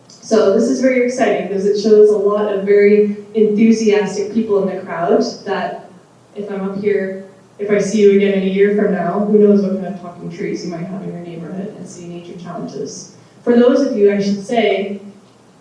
So this is very exciting because it shows a lot of very enthusiastic people in the crowd that if I'm up here, if I see you again in a year from now, who knows what kind of talking trees you might have in your neighborhood and City Nature Challenges. For those of you, I should say,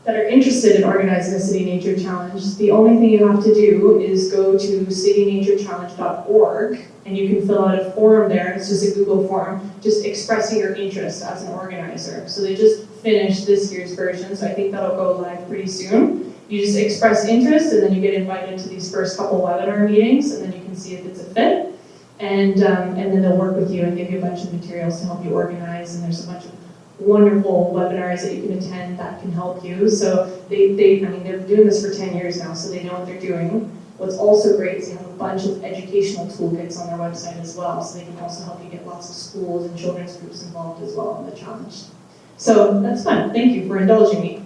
that are interested in organizing a City Nature Challenge, the only thing you have to do is go to citynaturechallenge.org and you can fill out a form there. It's just a Google form, just expressing your interest as an organizer. So they just finished this year's version, so I think that'll go live pretty soon. You just express interest and then you get invited to these first couple webinar meetings and then you can see if it's a fit. And then they'll work with you and give you a bunch of materials to help you organize, and there's a bunch of wonderful webinars that you can attend that can help you. So they're doing this for 10 years now, so they know what they're doing. What's also great is they have a bunch of educational toolkits on their website as well, so they can also help you get lots of schools and children's groups involved as well in the challenge. So that's fun. Thank you for indulging me.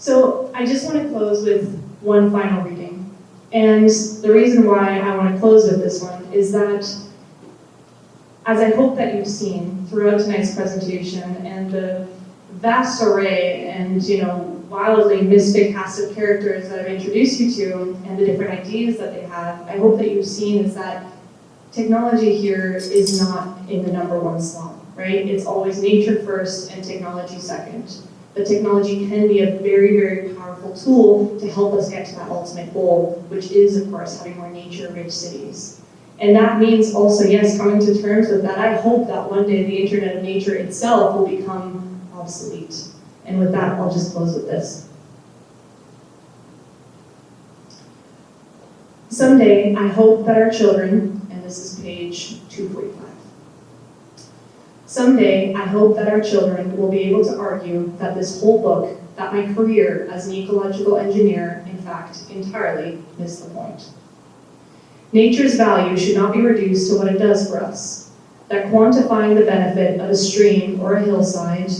So I just want to close with one final reading. And the reason why I want to close with this one is that, as I hope that you've seen throughout tonight's presentation and the vast array and wildly mystic cast of characters that I've introduced you to and the different ideas that they have, I hope that you've seen is that technology here is not in the #1 slot, right? It's always nature first and technology second. But technology can be a very, very powerful tool to help us get to that ultimate goal, which is, of course, having more nature-rich cities. And that means also, yes, coming to terms with that. I hope that one day the Internet of Nature itself will become obsolete. And with that, I'll just close with this. Someday, I hope that our children, and this is page 245, someday, I hope that our children will be able to argue that this whole book, that my career as an ecological engineer, in fact, entirely missed the point. Nature's value should not be reduced to what it does for us, that quantifying the benefit of a stream or a hillside,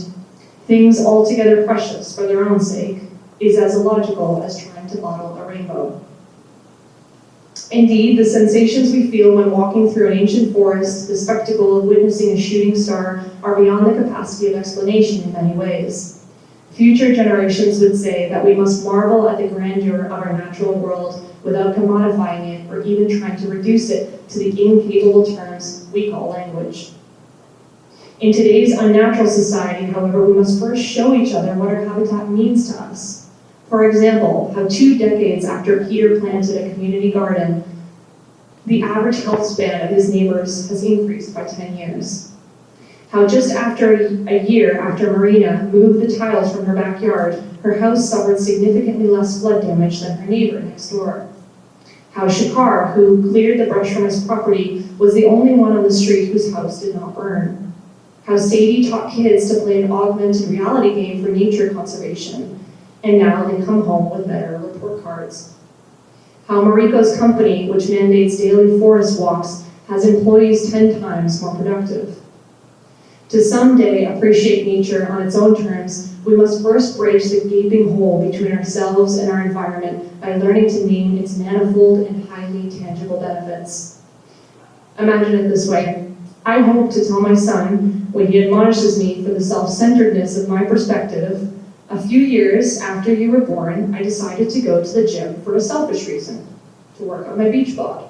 things altogether precious for their own sake, is as illogical as trying to bottle a rainbow. Indeed, the sensations we feel when walking through an ancient forest, the spectacle of witnessing a shooting star, are beyond the capacity of explanation in many ways. Future generations would say that we must marvel at the grandeur of our natural world without commodifying it or even trying to reduce it to the incapable terms we call language. In today's unnatural society, however, we must first show each other what our habitat means to us. For example, how 2 decades after Peter planted a community garden, the average health span of his neighbors has increased by 10 years. How just after a year after Marina moved the tiles from her backyard, her house suffered significantly less flood damage than her neighbor next door. How Shakar, who cleared the brush from his property, was the only one on the street whose house did not burn. How Sadie taught kids to play an augmented reality game for nature conservation, and now they come home with better report cards. How Mariko's company, which mandates daily forest walks, has employees 10 times more productive. To someday appreciate nature on its own terms, we must first bridge the gaping hole between ourselves and our environment by learning to name its manifold and highly tangible benefits. Imagine it this way. I hope to tell my son, when he admonishes me for the self-centeredness of my perspective, a few years after you were born, I decided to go to the gym for a selfish reason, to work on my beach bod.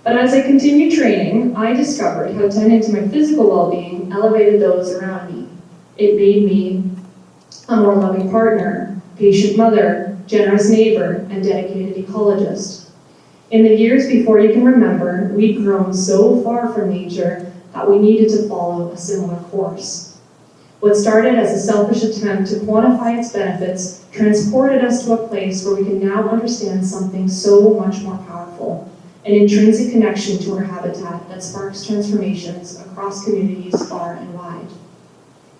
But as I continued training, I discovered how tending to my physical well-being elevated those around me. It made me a more loving partner, patient mother, generous neighbor, and dedicated ecologist. In the years before you can remember, we'd grown so far from nature that we needed to follow a similar course. What started as a selfish attempt to quantify its benefits transported us to a place where we can now understand something so much more powerful, an intrinsic connection to our habitat that sparks transformations across communities far and wide.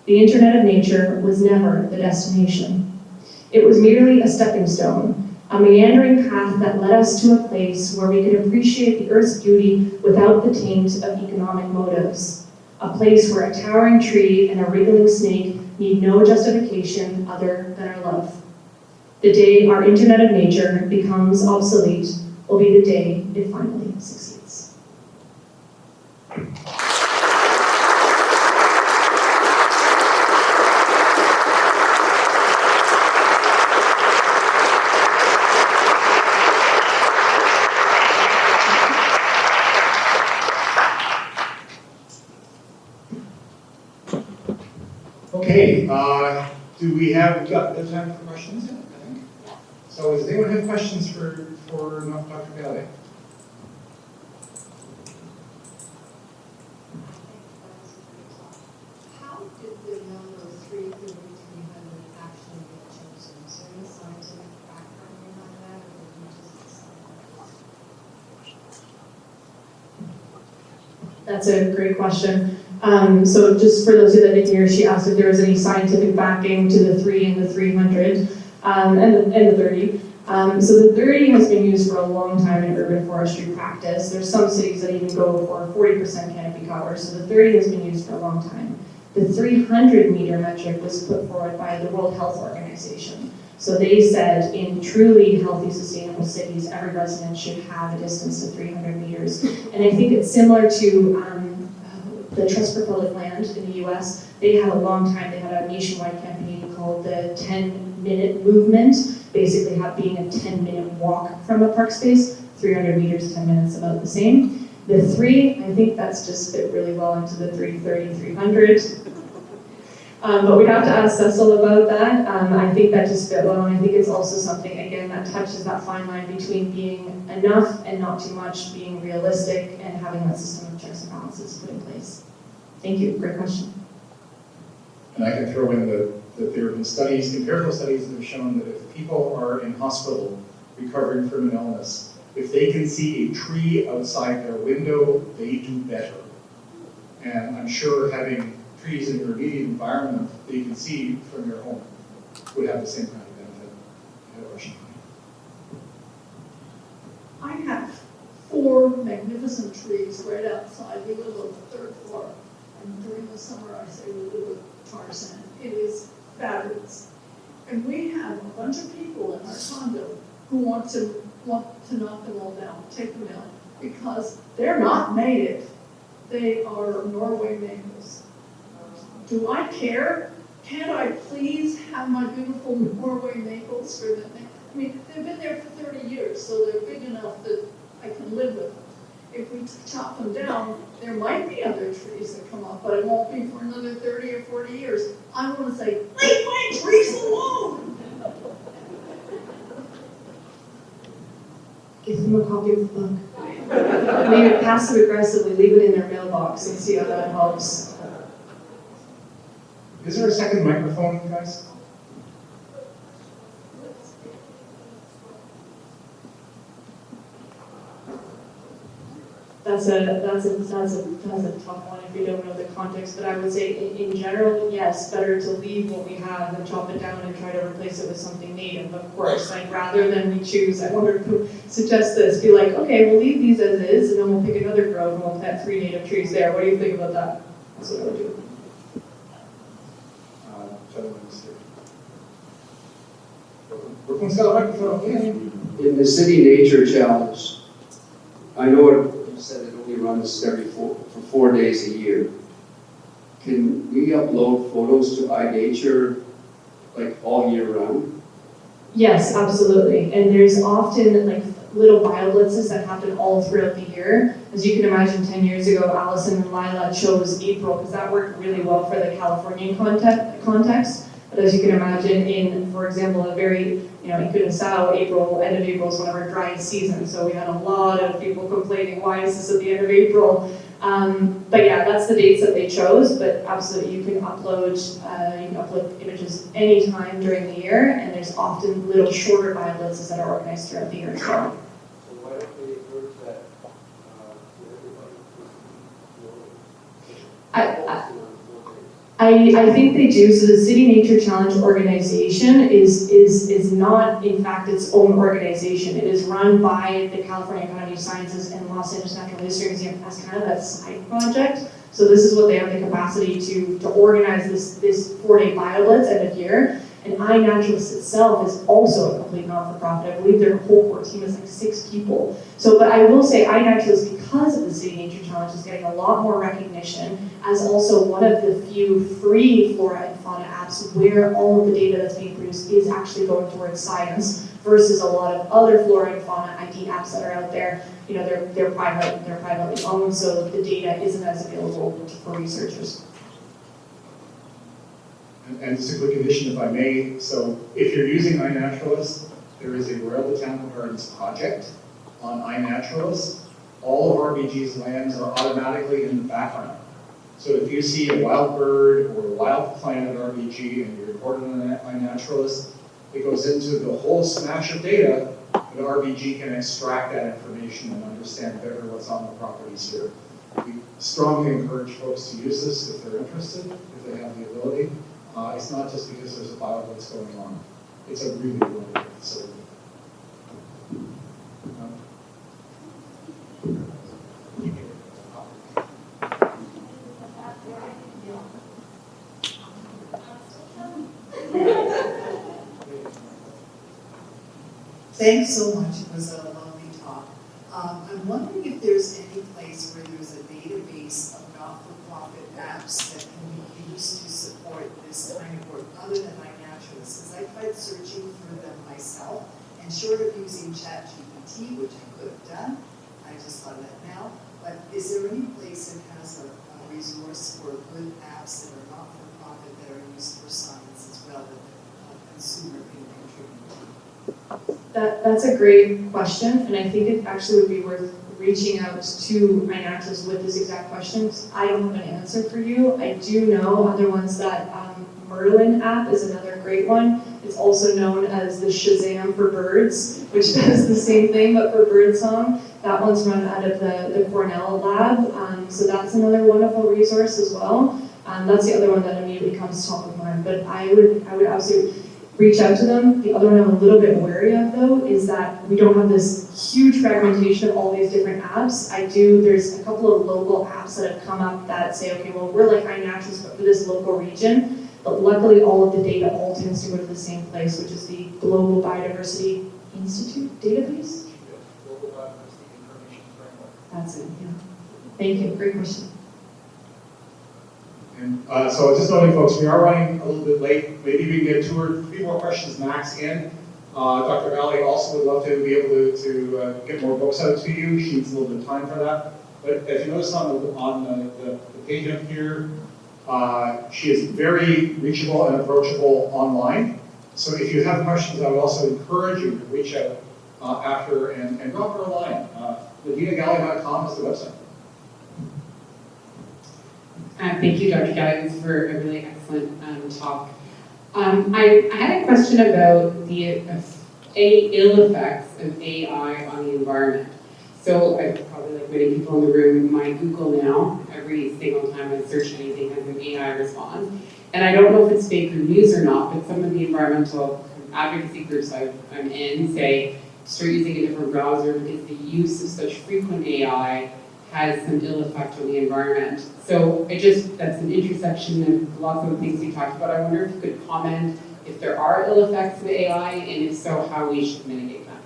The Internet of Nature was never the destination. It was merely a stepping stone, a meandering path that led us to a place where we could appreciate the Earth's beauty without the taint of economic motives. A place where a towering tree and a wriggling snake need no justification other than our love. The day our Internet of Nature becomes obsolete will be the day it finally succeeds. Okay, we've got time for questions, I think. So does anyone have questions for Dr. Galle? How did the number 300 actually get chosen? Is there any scientific background behind that, or did you just decide? That's a great question. So just for those of you that didn't hear, she asked if there was any scientific backing to the 3 and the 300, and the 30. So the 30 has been used for a long time in urban forestry practice. There's some cities that even go for 40% canopy cover, so the 30 has been used for a long time. The 300 meter metric was put forward by the World Health Organization. So they said in truly healthy, sustainable cities, every resident should have a distance of 300 meters. And I think it's similar to the Trust for Public Land in the US. They had a long time, they had a nationwide campaign called the 10-minute movement, basically being a 10-minute walk from a park space, 300 meters, 10 minutes, about the same. The 3, I think that's just fit really well into the 330, 300. But we'd have to ask Cecil about that. I think that just fit well, and I think it's also something, again, that touches that fine line between being enough and not too much, being realistic, and having that system of checks and balances put in place. Thank you, great question. And I can throw in that there have been studies, empirical studies that have shown that if people are in hospital recovering from an illness, if they can see a tree outside their window, they do better. And I'm sure having trees in your immediate environment that you can see from your home would have the same kind of benefit. I have 4 magnificent trees right outside. We live on the 3rd floor. And during the summer, I say we live with tar sand. It is fabulous. And we have a bunch of people in our condo who want to knock them all down, take them down, because they're not native. They are Norway maples. Do I care? Can't I please have my beautiful Norway maples for the next? I mean, they've been there for 30 years, so they're big enough that I can live with them. If we chop them down, there might be other trees that come up, but it won't be for another 30 or 40 years. I want to say, leave my trees alone! Give them a copy of the book. Maybe passive aggressively leave it in their mailbox and see how that helps. Is there a second microphone, guys? That's a tough one if you don't know the context, but I would say in general, yes, better to leave what we have than chop it down and try to replace it with something native. Of course, like rather than we choose, I wanted to suggest this, be like, okay, we'll leave these as is, and then we'll pick another grove and we'll plant 3 native trees there. What do you think about that? That's what I would do. Brooklyn's got a microphone. Yeah. In the City Nature Challenge, I know you said it only runs for 4 days a year. Can we upload photos to iNature like all year round? Yes, absolutely. And there's often like little bioblitzes that happen all throughout the year. As you can imagine, 10 years ago, Allison and Lila chose April because that worked really well for the Californian context. But as you can imagine, in, for example, a very, in Curaçao, end of April is one of our driest seasons. So we had a lot of people complaining, why is this at the end of April? But yeah, that's the dates that they chose, but absolutely you can upload images anytime during the year, and there's often little shorter bioblitzes that are organized throughout the year as well. So why don't they encourage that to everybody? I think they do. So the City Nature Challenge organization is not, in fact, its own organization. It is run by the California Academy of Sciences and Los Angeles Natural History Museum as kind of a side project. So this is what they have the capacity to organize this 4-day BioBlitz end of year. And iNaturalist itself is also a complete not-for-profit. I believe their whole core team is like 6 people. So, but I will say iNaturalist, because of the City Nature Challenge, is getting a lot more recognition as also one of the few free flora and fauna apps where all of the data that's being produced is actually going towards science versus a lot of other flora and fauna ID apps that are out there. They're privately owned, so the data isn't as available for researchers. And just a quick addition, if I may. So if you're using iNaturalist, there is a Royal Botanical Gardens project on iNaturalist. All of RBG's lands are automatically in the background. So if you see a wild bird or a wild plant at RBG and you report it on iNaturalist, it goes into the whole smash of data, but RBG can extract that information and understand better what's on the properties here. We strongly encourage folks to use this if they're interested, if they have the ability. It's not just because there's a BioBlitz going on. It's a really wonderful facility. Thanks so much. It was a lovely talk. I'm wondering if there's any place where there's a database of not-for-profit apps that can be used to support this kind of work other than iNaturalist, because I tried searching for them myself, and short of using ChatGPT, which I could have done, I just thought of that now, but is there any place that has a resource for good apps that are not-for-profit that are used for science as well that a consumer can contribute? That's a great question, and I think it actually would be worth reaching out to iNaturalist with this exact question. I don't have an answer for you. I do know other ones that Merlin app is another great one. It's also known as the Shazam for birds, which does the same thing but for birdsong. That one's run out of the Cornell lab, so that's another wonderful resource as well. That's the other one that immediately comes top of mind. But I would absolutely reach out to them. The other one I'm a little bit wary of though is that we don't have this huge fragmentation of all these different apps. There's a couple of local apps that have come up that say, okay, well, we're like iNaturalist but for this local region. But luckily, all of the data all tends to go to the same place, which is the Global Biodiversity Institute database. Global Biodiversity Information Framework. That's it, yeah. Thank you, great question. And so just noting, folks, we are running a little bit late. Maybe we can get 2 or 3 more questions max in. Dr. Galle also would love to be able to get more books out to you. She needs a little bit of time for that. But if you notice on the page up here, she is very reachable and approachable online. So if you have questions, I would also encourage you to reach out after and drop her a line. NadinaGalle.com is the website. Thank you, Dr. Galle, for a really excellent talk. I had a question about the ill effects of AI on the environment. So I probably, like many people in the room, my Google now, every single time I search anything has an AI response. And I don't know if it's fake news or not, but some of the environmental advocacy groups I'm in say start using a different browser because the use of such frequent AI has some ill effect on the environment. So that's an intersection of lots of the things you talked about. I wonder if you could comment if there are ill effects of AI, and if so, how we should mitigate them.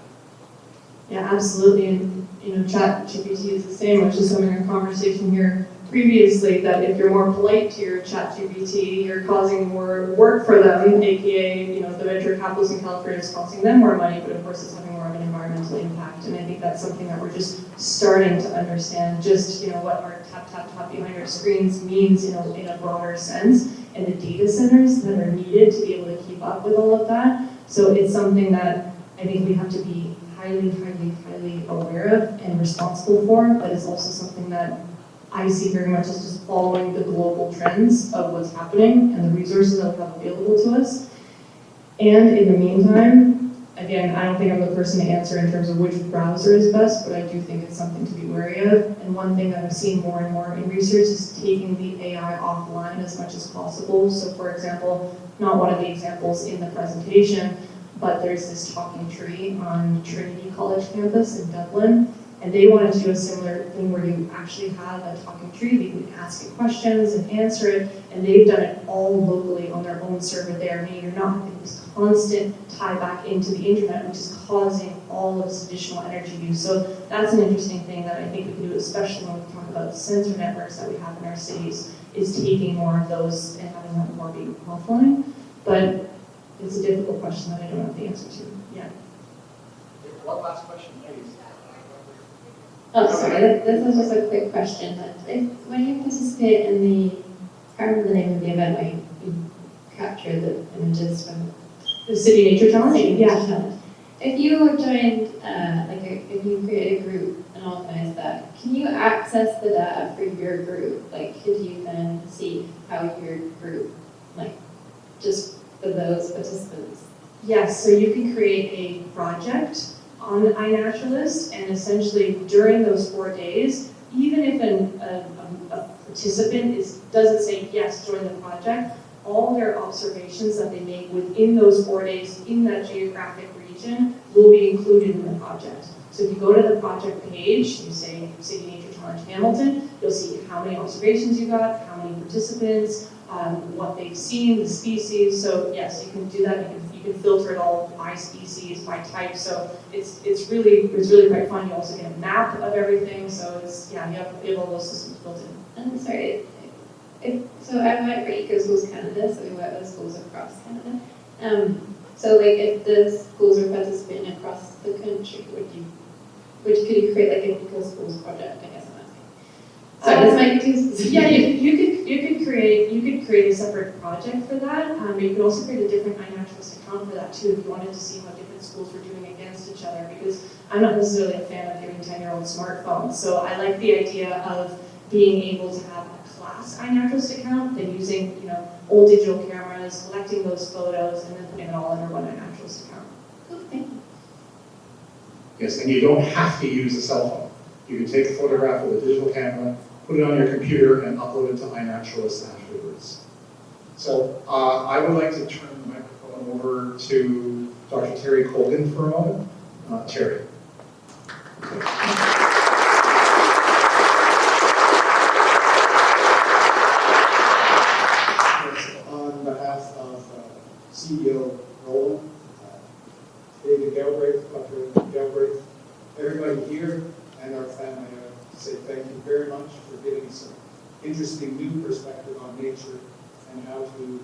Yeah, absolutely. And ChatGPT is the same. I was just having a conversation here previously that if you're more polite to your ChatGPT, you're causing more work for them, aka, the venture capitalists in California is costing them more money, but of course it's having more of an environmental impact. And I think that's something that we're just starting to understand, just what our tap behind our screens means, in a broader sense, and the data centers that are needed to be able to keep up with all of that. So it's something that I think we have to be highly aware of and responsible for, but it's also something that I see very much as just following the global trends of what's happening and the resources that we have available to us. And in the meantime, again, I don't think I'm the person to answer in terms of which browser is best, but I do think it's something to be wary of. And one thing that I've seen more and more in research is taking the AI offline as much as possible. So for example, not one of the examples in the presentation, but there's this talking tree on Trinity College campus in Dublin, and they wanted to do a similar thing where you actually have a talking tree that you can ask it questions and answer it, and they've done it all locally on their own server there, meaning you're not having this constant tie back into the internet, which is causing all of this additional energy use. So that's an interesting thing that I think we can do, especially when we talk about the sensor networks that we have in our cities, is taking more of those and having them more being offline. But it's a difficult question that I don't have the answer to yet. One last question, please. Oh, sorry, this is just a quick question. When you participate in I can't remember the name of the event where you capture the images from the City Nature Challenge? Yeah. If you joined, if you create a group and organize that, can you access the data for your group? Could you then see how your group, just for those participants? Yes, so you can create a project on iNaturalist, and essentially during those 4 days, even if a participant doesn't say yes, join the project, all their observations that they make within those 4 days in that geographic region will be included in the project. So if you go to the project page, you say City Nature Challenge Hamilton, you'll see how many observations you got, how many participants, what they've seen, the species. So yes, you can do that. You can filter it all by species, by type. So it's really quite fun. You also get a map of everything. So you have all those systems built in. I'm sorry. So I went for EcoSchools Canada, so we work with schools across Canada. So if the schools are participating across the country, could you create an EcoSchools project? I guess I'm asking. this might be too specific. Yeah, you could create a separate project for that. You could also create a different iNaturalist account for that too, if you wanted to see how different schools were doing against each other. Because I'm not necessarily a fan of giving 10-year-olds smartphones, so I like the idea of being able to have a class iNaturalist account, then using old digital cameras, collecting those photos, and then putting it all under one iNaturalist account. Cool, thank you. Yes, and you don't have to use a cell phone. You can take a photograph with a digital camera, put it on your computer, and upload it to iNaturalist afterwards. So I would like to turn the microphone over to Dr. Terry Colgan for a moment. Terry. On behalf of CEO Roland, David Galbraith, Dr. Galbraith, everybody here and our family, I say thank you very much for giving us an interesting new perspective on nature and how to